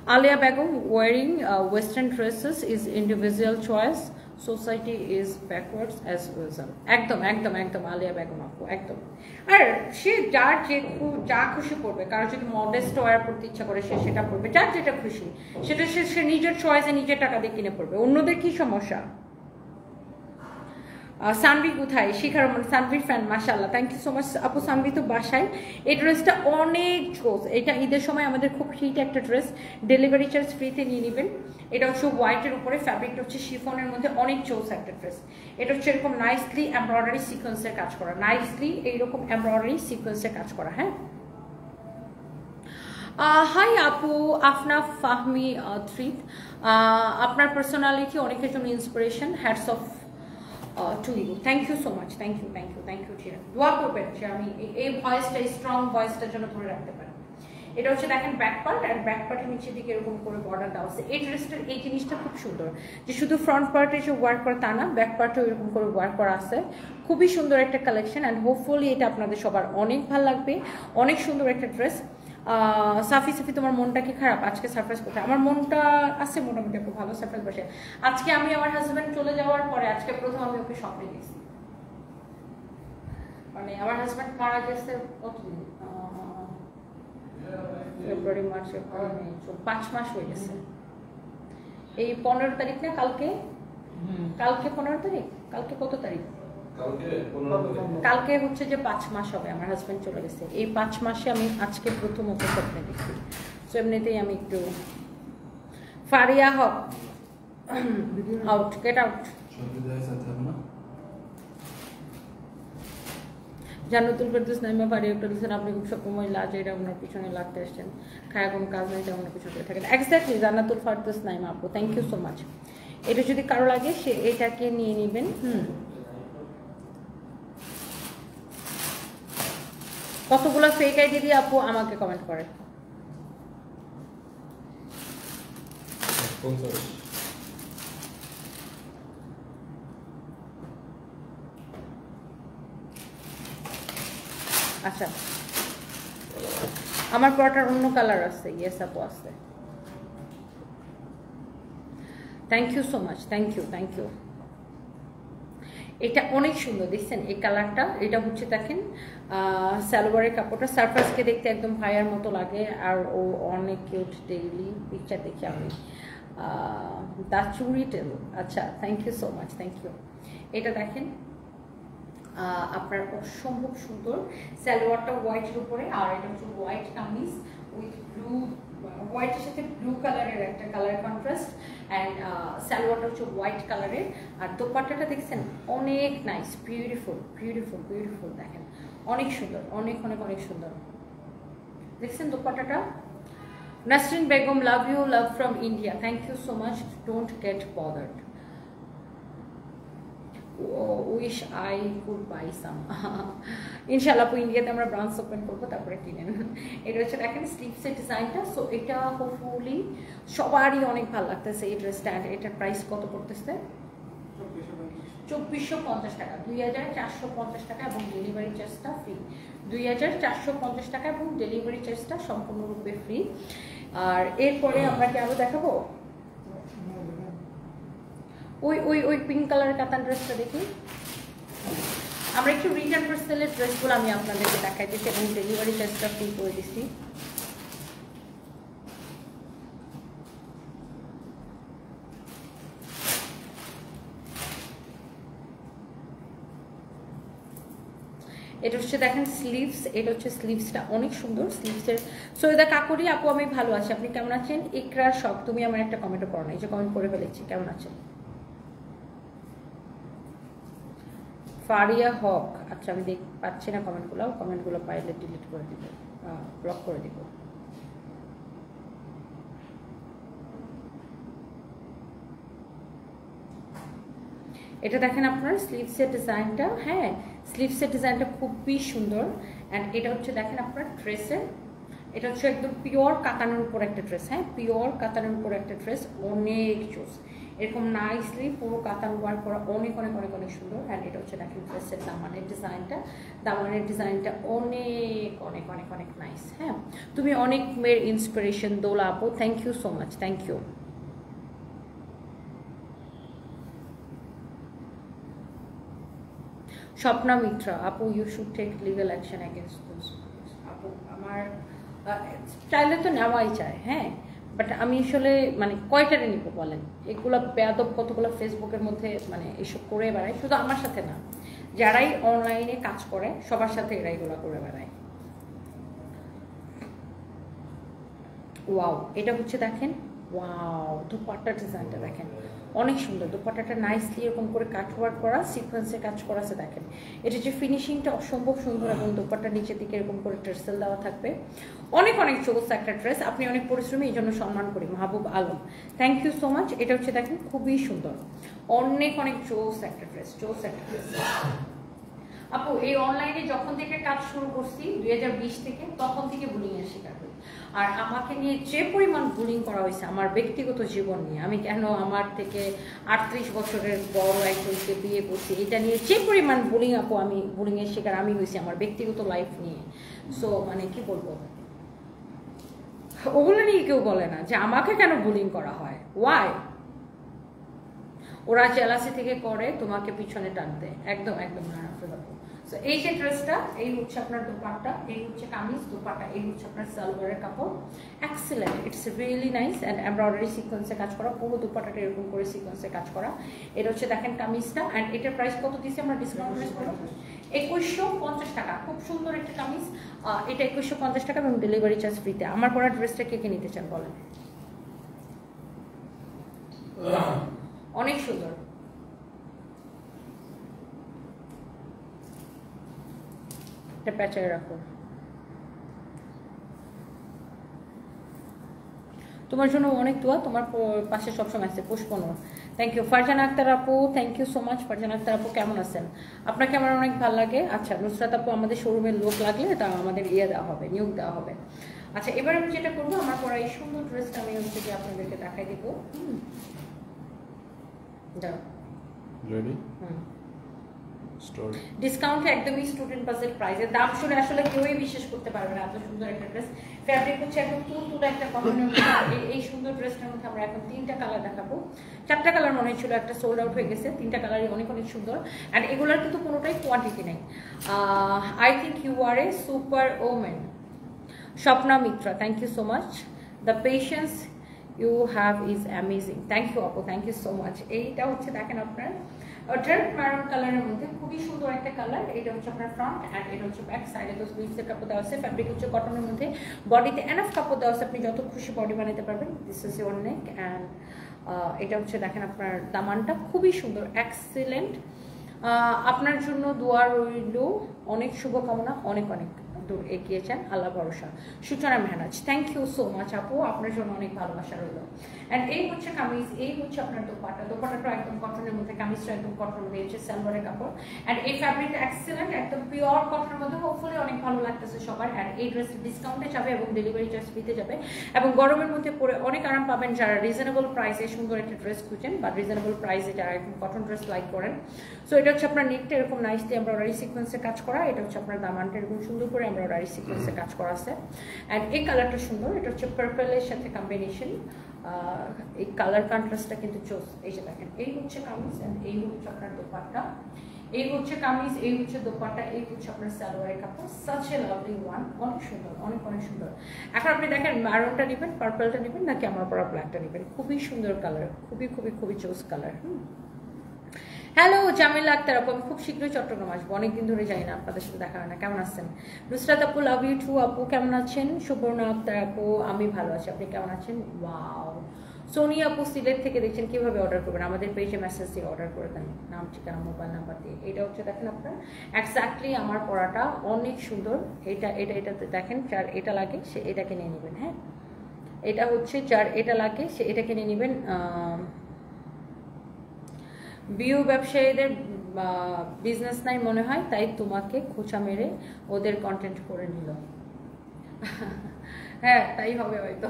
Alia Begum, wearing western dresses is individual choice, society is backwards as usual. একদম একদম একদম আলিয়া বেগম আপু, একদম। আর সে যার যা খুশি করবে, কারো যদি মডেস্ট ওয়্যার পড়তে ইচ্ছা করে সে সেটা পড়বে, যার যেটা খুশি সেটা সে নিজের চয়েসে নিজের টাকা দিয়ে কিনে পড়বে, অন্যদের কি সমস্যা? সানভি কোথায়? শিখা রহমান, সানভির ফ্যান, মাশাআল্লাহ, থ্যাংক ইউ সো মাচ আপু। সানভি তো বাসায়। এই ড্রেসটা অনেক জোস, এটা ঈদের সময় আমাদের খুব হিট একটা ড্রেস, ডেলিভারি চার্জ ফ্রিতে নিয়ে নেবেন। এটা হচ্ছে হোয়াইটের উপরে, ফ্যাব্রিকটা হচ্ছে শিফনের মধ্যে, অনেক জোস একটা ড্রেস। এটা হচ্ছে এরকম নাইসলি এমব্রয়ডারি সিকোয়েন্সের কাজ করা, নাইসলি এইরকম এমব্রয়ডারি সিকোয়েন্সের কাজ করা। হ্যাঁ, হাই আপু, আফনাফ ফাহমি থ্রিত। আপনার পার্সোনালিটি অনেকের জন্য inspiration, hats off to you. Thank you so much, thank you thank you thank you. ঠিক আছে, দোয়া করবেন যে আমি এই ভয়েসটা, স্ট্রং ভয়েসটার জন্য ধরে রাখতে পারি। এটা হচ্ছে দেখেন ব্যাক পার্ট, আর ব্যাক পার্টের নিচের দিকে এরকম করে বর্ডার দেওয়া আছে। এই ড্রেসটার এই জিনিসটা খুব সুন্দর যে শুধু ফ্রন্ট পার্টে যে ওয়ার্ক করা তা না, ব্যাক পার্টেও এরকম করে ওয়ার্ক করা আছে। খুবই সুন্দর একটা কালেকশন, অ্যান্ড হোপফুলি এটা আপনাদের সবার অনেক ভালো লাগবে। অনেক সুন্দর একটা ড্রেস। সাফি তোমার মনটা কি খারাপ? আজকে সারপ্রাইজ কোথায়? আমার মনটা আছে মোটামুটি একটু ভালো, সারপ্রাইজ বসে। আজকে আমি আমার হাজব্যান্ড চলে যাওয়ার পরে আজকে প্রথম আমি ওকে স্বপ্নে গেছি। মানে আমার হাজব্যান্ড মারা গেছে কতদিন, ফেব্রুয়ারি, মার্চ, এপ্রিল, মে, 5 মাস হয়ে গেছে। এই 15 তারিখ না কালকে? কালকে 15 তারিখ। কালকে কত তারিখ? কালকে হচ্ছে যে 5 মাস হবে আমার হাজব্যান্ড চলে গেছে। এই 5 মাসে আমি আজকে প্রথম ওকে স্বপ্নে দেখি। সো এমনিতেই আমি একটু ফারিয়া হক out, get out. Jannatul Ferdous Naima Faria একটা দিচ্ছেন, আপনি খুব সবসময় লাজে এটা ওনার পিছনে লাগতে আসছেন, খায় কোনো কাজ নেই তেমন কিছু করে থাকেন। এক্স্যাক্টলি জান্নাতুল ফেরদৌস নাইমা আপু, থ্যাংক ইউ সো মাচ। এটা যদি কারো লাগে সে এটাকে নিয়ে নেবেন। কতগুলো ফেক আইডি দিয়ে আপু আমাকে কমেন্ট করে। আচ্ছা, আমার পরটার অন্য কালার আছে। ইয়েস আপু আছে। Thank you so much, thank you thank you. এটা অনেক সুন্দর দেখছেন এই কালারটা। এটা হচ্ছে দেখেন সালোয়ারের কাপড়টা, সারফেসকে দেখতে একদম ভাইয়ার মতো লাগে, আর ও অনেক কিউট। ডেইলি পিকচার দেখি আমি দা চুরি টেল। আচ্ছা, thank you so much, thank you. এটা দেখেন আপনার অসম্ভব সুন্দর। সালোয়ারটা হোয়াইটের উপরে, আর এটা হচ্ছে হোয়াইট কামিজ উইথ ব্লু, হোয়াইটের সাথে ব্লু কালারের একটা কালার কন্ট্রাস্ট, অ্যান্ড সালোয়ারটা হচ্ছে হোয়াইট কালারের। আর দোপাট্টাটা দেখছেন অনেক নাইস, বিউটিফুল বিউটিফুল বিউটিফুল। দেখেন অনেক সুন্দর, অনেক অনেক অনেক সুন্দর। দেখছেন দোপাট্টাটা? Nasrin Begum, love you, love from India, thank you so much. Don't get bothered, wish I could buy some. ইনশাআল্লাহ ইন্ডিয়াতে আমরা ব্রাঞ্চ ওপেন করবো, তারপরে কিনেন। এটা হচ্ছে দেখেন স্লিভসের ডিজাইনটা। সো এটা হোপফুলি সবারই অনেক ভালো লাগতেছে এই ড্রেসটা। এটার প্রাইস কত পড়তেছে? 2450 টাকা, 2450 টাকা, এবং ডেলিভারি চার্জটা ফ্রি। 2450 টাকা এবং ডেলিভারি চার্জটা সম্পূর্ণরূপে ফ্রি। আর এরপরে আমরা কি আরো দেখাবো? ওই ওই ওই পিঙ্ক কালারের কাতান ড্রেসটা দেখি। আমরা একটু রিটার্ন পার্সেলের ড্রেসগুলো আমি আপনাদেরকে দেখাই দিচ্ছি, এবং ডেলিভারি চার্জটা ফ্রি করে দিচ্ছি। এটা হচ্ছে দেখেন স্লিভস, এটা হচ্ছে স্লিভসটা অনেক সুন্দর। স্লিভসের সৈয়দা কাকুরি আপু, আমি ভালো আছি, আপনি কেমন আছেন? ইকরার শখ, তুমি আমার একটা কমেন্টও করো না, এই যে কমেন্ট করে ফেলেছি, কেমন আছেন? ফারিয়া হক, আচ্ছা আমি পাচ্ছি না কমেন্টগুলো পাইলে ডিলিট করে দিব, ব্লক করে দিব। এটা দেখেন আপনার স্লিভসের ডিজাইনটা। হ্যাঁ, স্লিভসের ডিজাইনটা খুবই সুন্দর। অ্যান্ড এটা হচ্ছে দেখেন আপনার ড্রেসের, এটা হচ্ছে একদম পিওর কাতানের উপর একটা ড্রেস। হ্যাঁ, পিওর কাতানের উপর একটা ড্রেস, অনেক চুজ, এরকম নাইসলি পুরো কাতান ওয়ার্ক করা, অনেক অনেক অনেক অনেক সুন্দর। অ্যান্ড এটা হচ্ছে দেখেন ড্রেসের দামানের ডিজাইনটা, দামানের ডিজাইনটা অনেক অনেক অনেক অনেক নাইস। হ্যাঁ, তুমি অনেক মেয়ের ইন্সপিরেশন দোলা আপু, thank you so much, thank you. Swapna Mitra আপু, you should take legal action against those আপু। আমার চাইলে তো নেওয়াই চায়, হ্যাঁ, বাট আমি আসলে মানে কয়টারে নিব বলেন? এগুলো বেয়াদব কতগুলো ফেসবুকের মধ্যে মানে এসব করে বেড়ায়, শুধু আমার সাথে না, যারাই অনলাইনে কাজ করে সবার সাথে এরা এগুলো করে বেড়ায়। ওয়াও, এটা হচ্ছে দেখেন, ওয়াও দুপাট্টা ডিজাইনটা দেখেন, অনেক সুন্দর। দোপাট্টাটা নাইসলি এরকম করে কাট ওয়ার্ক করা, সিকোয়েন্সে কাজ করা আছে দেখেন। এটা যে ফিনিশিংটা অসম্ভব সুন্দর এবং দোপাট্টার নিচের দিকে এরকম করে টার্সেল দেওয়া থাকবে। অনেক অনেক চোস একটা ড্রেস, আপনি অনেক পরিশ্রমী, এই জন্য সম্মান করি। Mahbub Alam, thank you so much. এটা হচ্ছে দেখেন খুবই সুন্দর, অনেক অনেক চোস একটা ড্রেস, চোস একটা ড্রেস। আপু এই অনলাইনে যখন থেকে কাজ শুরু করছি 2020 থেকে, তখন থেকে বুলিং এর শিকার হই। আর আমাকে নিয়ে যে পরিমাণ বুলিং করা হয়েছে আমার ব্যক্তিগত জীবন নিয়ে, আমি কেন আমার থেকে 38 বছরের বড় একজনকে বিয়ে করছি, এটা নিয়ে যে পরিমাণ বুলিং আপু, আমি বুলিং এর শিকার আমি হয়েছি আমার ব্যক্তিগত লাইফ নিয়ে। সো মানে কি বলবো, ওগুলো নিয়ে কেউ বলে না যে আমাকে কেন বুলিং করা হয়, ওয়াই? ওরা জেলাসি থেকে করে তোমাকে পিছনে টানতে, একদম একদম না। সো এই যে ড্রেসটা, এই হচ্ছে আপনার দোপাট্টা, এই হচ্ছে কামিজ, দোপাট্টা, এই হচ্ছে আপনার সালোয়ারের কাপড়। Excellent, it's really nice and embroidery সিকোয়েন্সে কাজ করা, পুরো দোপাট্টাটা এরকম করে সিকোয়েন্সে কাজ করা। এটা হচ্ছে দেখেন কামিজটা, অ্যান্ড এটার প্রাইস কত দিচ্ছি আমরা ডিসকাউন্ট প্রাইস করে 2150 টাকা। খুব সুন্দর একটা কামিজ, এটা 2150 টাকা এবং ডেলিভারি চার্জ ফ্রিতে। আমার পরা ড্রেসটা কে কে নিতে চান বলেন? অনেক সুন্দর। এটা প্যাচায় রাখো, তোমার জন্য অনেক দোয়া, তোমার পাশে সবসময় আছে। পুষ্পনর, থ্যাংক ইউ। ফারজানা আক্তার আপু, thank you so much. Farzana Akter আপু কেমন আছেন? আপনাকে আমার অনেক ভালো লাগে। আচ্ছা নুসরাত আপু, আমাদের শোরুমের লোক লাগলে তা আমাদের দেওয়া হবে, নিয়োগ দেওয়া হবে। আচ্ছা এবার আমি যেটা করবো, আমার পরা এই সুন্দর ড্রেসটা আমি হচ্ছে যে আপনাদেরকে দেখাই দিব। ডিসকাউন্টে একদমই স্টুডেন্ট বাজেট প্রাইসে, দাম শুনে আসলে কেউই বিশ্বাস করতে পারবে না এত সুন্দর একটা ড্রেস। ফ্যাব্রিক হচ্ছে একদম তুলতুলে একটা কটনের মধ্যে। এই সুন্দর ড্রেসটার মধ্যে আমরা এখন 3টা কালার দেখাবো। 4টা কালার মনে হচ্ছিল, একটা সোল্ড আউট হয়ে গেছে। 3টা কালারই অনেক অনেক সুন্দর, অ্যান্ড এগুলোর কিন্তু কোনোটাই কোয়ান্টিটি নেই। I think you are a superwoman. Swapna Mitra, thank you so much. The patience you have is amazing, thank you আপু, থ্যাংক ইউ সো মাচ। এইটা হচ্ছে দেখেন আপনার ডার্ক ম্যারুন কালারের মধ্যে খুবই সুন্দর একটা কালার। এটা হচ্ছে আপনার ফ্রন্ট অ্যান্ড এটা হচ্ছে ব্যাক সাইডে। তো স্লিভসের কাপড় দেওয়া আছে, ফ্যাব্রিক হচ্ছে কটনের মধ্যে, বডিতে এনাফ কাপড় দেওয়া আছে, আপনি যত খুশি বডি বানাতে পারবেন। This is your neck and এটা হচ্ছে দেখেন আপনার দামানটা খুবই সুন্দর, এক্সিলেন্ট। আপনার জন্য দোয়া রইল, অনেক শুভকামনা, অনেক অনেক দূর এগিয়েছেন, আল্লাহ ভরসা। Suchona Mehnaz, thank you so much আপু, আপনার জন্য অনেক ভালোবাসা রইল। অ্যান্ড এই হচ্ছে কামিজ, এই হচ্ছে আপনার দোপাট্টা, দোপাট্টাটা একদম কটনের মধ্যে, কামিজটা একদম কটনের মধ্যে, হচ্ছে সালোয়ারের কাপড়। অ্যান্ড এই ফ্যাব্রিকটা এক্সেলেন্ট, একদম পিওর কটনের মধ্যে, হোপফুলি অনেক ভালো লাগতেছে সবার। অ্যান্ড এই ড্রেস ডিসকাউন্টে যাবে এবং ডেলিভারি চার্জ ফ্রিতে যাবে, এবং গরমের মধ্যে পরে অনেক আরাম পাবেন যারা রিজনেবল প্রাইসে সুন্দর একটা ড্রেস খুঁজেন, বা রিজনেবল প্রাইসে যারা এখন কটন ড্রেস লাইক করেন। সো এটা হচ্ছে আপনার নেকটা এরকম নাইসলি এমব্রয়ডারি সিকোয়েন্সে কাজ করা, এটা হচ্ছে আপনার দামানটা এরকম সুন্দর করে এমব্রয়ডারি সিকোয়েন্সে কাজ করা আছে। অ্যান্ড এই কালারটা সুন্দর, এটা হচ্ছে পার্পলের সাথে কম্বিনেশন। এই কালার কন্ট্রাস্টটা কিন্তু চোস। এই যে দেখেন, এই হচ্ছে কামিজ অ্যান্ড এই হচ্ছে আপনার দোপাট্টা, এই হচ্ছে কামিজ, এই হচ্ছে দোপাট্টা, এই হচ্ছে আপনার সালোয়ারের কাপড়। সাচ এ লাভলি ওয়ান, অনেক সুন্দর, অনেক অনেক সুন্দর। এখন আপনি দেখেন ম্যারুনটা নেবেন, পার্পলটা নেবেন, নাকি আমার পরা ব্ল্যাকটা নেবেন। খুবই সুন্দর কালার, খুবই খুবই খুবই চোস কালার। হ্যালো জামিলা আক্তার আপু, আমি খুব শীঘ্রই চট্টগ্রাম আসবো, অনেকদিন ধরে যাই না, আপনাদের সাথে দেখা হয় না। কেমন আছেন? নুসরাত আপু, লাভ ইউ টু আপু, কেমন আছেন? সুবর্ণা আক্তার আপু, আমি ভালো আছি, আপনি কেমন আছেন? ওয়াও। সোনিয়া আপু, সিলেট থেকে দেখছেন, কিভাবে অর্ডার করবেন? আমাদের পেজে মেসেজ দিয়ে অর্ডার করে দেন, নাম ঠিকানা মোবাইল নাম্বার দিয়ে। এটা হচ্ছে দেখেন আপনার এক্স্যাক্টলি আমার পরাটা অনেক সুন্দর। এটাতে দেখেন যার এটা লাগে সে এটাকে নিয়ে নেবেন। হ্যাঁ, এটা হচ্ছে যার এটা লাগে সে এটাকে নিয়ে নেবেন। বিউ ব্যবসায়ীদের বিজনেস নাই মনে হয়, তাই তোমাকে খোঁচা মেরে ওদের কন্টেন্ট করে নিল। হ্যাঁ তাই হবে হয়তো,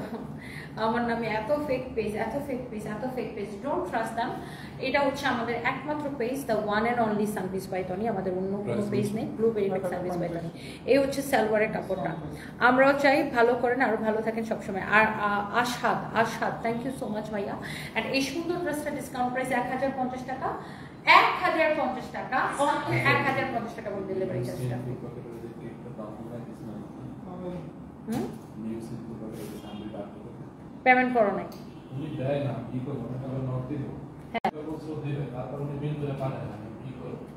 আমার নামে এত ফেক পেজ, এত ফেক পেজ, এত fake page, don't trust them. এটা হচ্ছে আমাদের একমাত্র page, the one and only Sunpiece by Tony, আমাদের অন্য কোনো পেজ নেই। Blueberry make Sunpiece by Tony. এই হচ্ছে সালোয়ারের কাপড়টা, আমরাও চাই ভালো করেন, আরো ভালো থাকেন সবসময়। আর Ashad, thank you so much ভাইয়া। অ্যান্ড এই সুন্দর ড্রেসটা ডিসকাউন্ট প্রাইস 1050 টাকা, 1050 টাকা, 1050 টাকা বলে ডেলিভারি চার্জটা। পেমেন্ট করো নাই?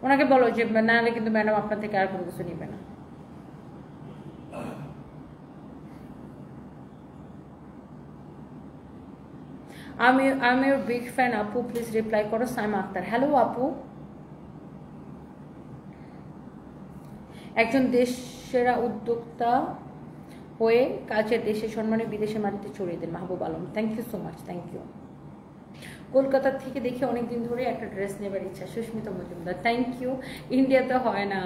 ওনাকে বলো যে না হলে কিন্তু ম্যাডাম আপনার থেকে আর কোনো কিছু নিবে না। আমি ইউর বিগ ফ্যান আপু, প্লিজ রিপ্লাই করো। সাইমা আক্তার, হ্যালো আপু। একজন দেশেরা উদ্যোক্তা হয়ে কাজের দেশের সম্মানে বিদেশের মাটিতে ছড়িয়ে দেন, Mahbub Alam. Thank you so much, thank you. Kolkata থেকে দেখি অনেকদিন ধরে একটা ড্রেস নেবার ইচ্ছা, সুস্মিতা মজুমদার। Thank you. ইন্ডিয়াতে হয় না,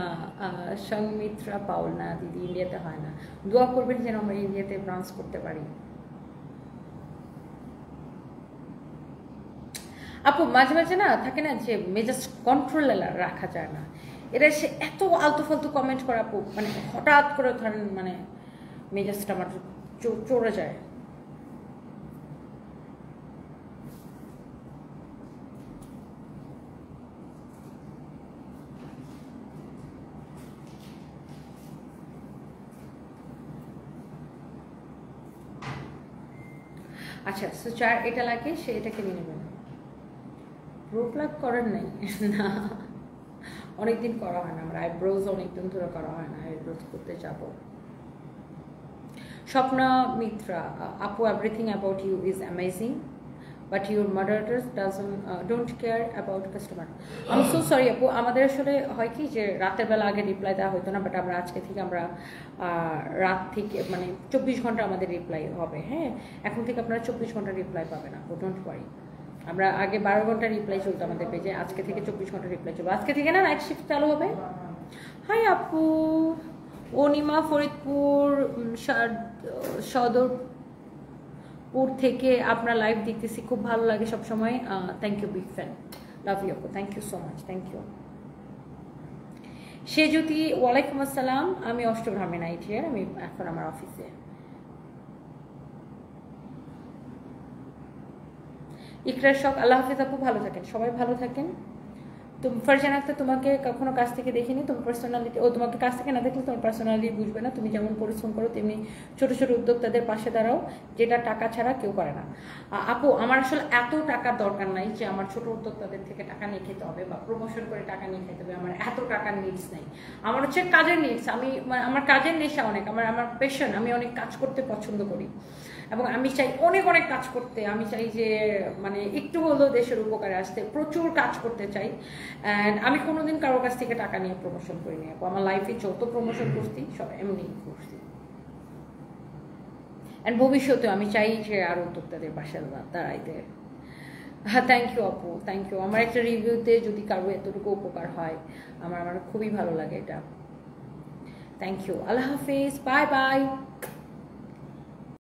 সংমিত্রা পাউল, না দিদি, ইন্ডিয়াতে হয় না। দোয়া করবেন যেন আমরা ইন্ডিয়াতে ব্রাঞ্চ করতে পারি। আপু মাঝে মাঝে না থাকে না যে মেজাজ কন্ট্রোল রাখা যায় না, এটা সে এত আলতু ফালতু কমেন্ট করে আপু, মানে হঠাৎ করে ধরেন মানে মেজাজটা আমার চড়ে যায়। আচ্ছা, সো যার এটা লাগে সে এটাকে নিয়ে নেবেন। প্রোপ্লাগ করার নাই না, অনেকদিন করা হয় না আমার আইব্রোজ, অনেকদিন ধরে করা হয় না, আইব্রোজ করতে যাব। স্বপ্না মিত্রা, আপু everything about you is amazing but your moderators don't care about customer. আমি সো সরি আপু, আমাদের আসলে হয় কি যে রাতের বেলা আগে রিপ্লাই দেওয়া হতো না, বাট আমরা আজকে থেকে আমরা রাত থেকে মানে 24 ঘন্টা আমাদের রিপ্লাই হবে। হ্যাঁ, এখন থেকে আপনারা 24 ঘন্টা রিপ্লাই পাবেন আপু, ডোন্ট ওয়ারি। আমরা আগে 12 ঘন্টা রিপ্লাই চলতো আমাদের পেজে, আজকে থেকে 24 ঘন্টা রিপ্লাই চলবে। আজকে থেকে না নাইট শিফট চালু হবে। হাই আপু, অনিমা ফরিদপুর সদরপুর থেকে আপনার লাইভ দেখতেছি, খুব ভালো লাগে সবসময়। Thank you, big fan, love you আপু, thank you so much, thank you. সে যদি, ওয়ালাইকুম আসসালাম, আমি অষ্টগ্রামে নাইট হিয়ার, আমি এখন আমার অফিসে। ইকরার শখ, আল্লাহ হাফিজ আপু, ভালো থাকেন, সবাই ভালো থাকেন। তুমি ফারজান আক্তার, তোমাকে কখনো কাছ থেকে দেখিনি, তোমার পার্সোনালিটি, ও তোমাকে কাছ থেকে না দেখলে তোমার পার্সোনালিটি বুঝবে না। তুমি যেমন পরিশ্রম করো তেমনি ছোট ছোট উদ্যোক্তাদের পাশে দাঁড়াও, যেটা টাকা ছাড়া কেউ করে না। আপু আমার আসলে এত টাকার দরকার নাই যে আমার ছোট উদ্যোক্তাদের থেকে টাকা নিয়ে খেতে হবে বা প্রমোশন করে টাকা নিয়ে খেতে হবে, আমার এত টাকার নিডস নেই। আমার হচ্ছে কাজের নিডস, আমি আমার কাজের নেশা অনেক, আমার প্যাশন, আমি অনেক কাজ করতে পছন্দ করি এবং আমি চাই অনেক অনেক কাজ করতে। আমি চাই যে মানে একটু হলেও দেশের উপকারে আসতে, প্রচুর কাজ করতে চাই। অ্যান্ড আমি কোনোদিন কারোর কাছ থেকে টাকা নিয়ে প্রমোশন করিনি আপু, আমার লাইফে যত প্রমোশন করছি সব এমনি করছি। অ্যান্ড ভবিষ্যতেও আমি চাই যে আরও উদ্যোক্তাদের পাশে দাঁড়াইতে। হ্যাঁ, থ্যাংক ইউ আপু, থ্যাংক ইউ। আমার একটা রিভিউতে যদি কারো এতটুকু উপকার হয় আমার খুবই ভালো লাগে এটা। থ্যাংক ইউ, আল্লাহ হাফিজ, বাই বাই।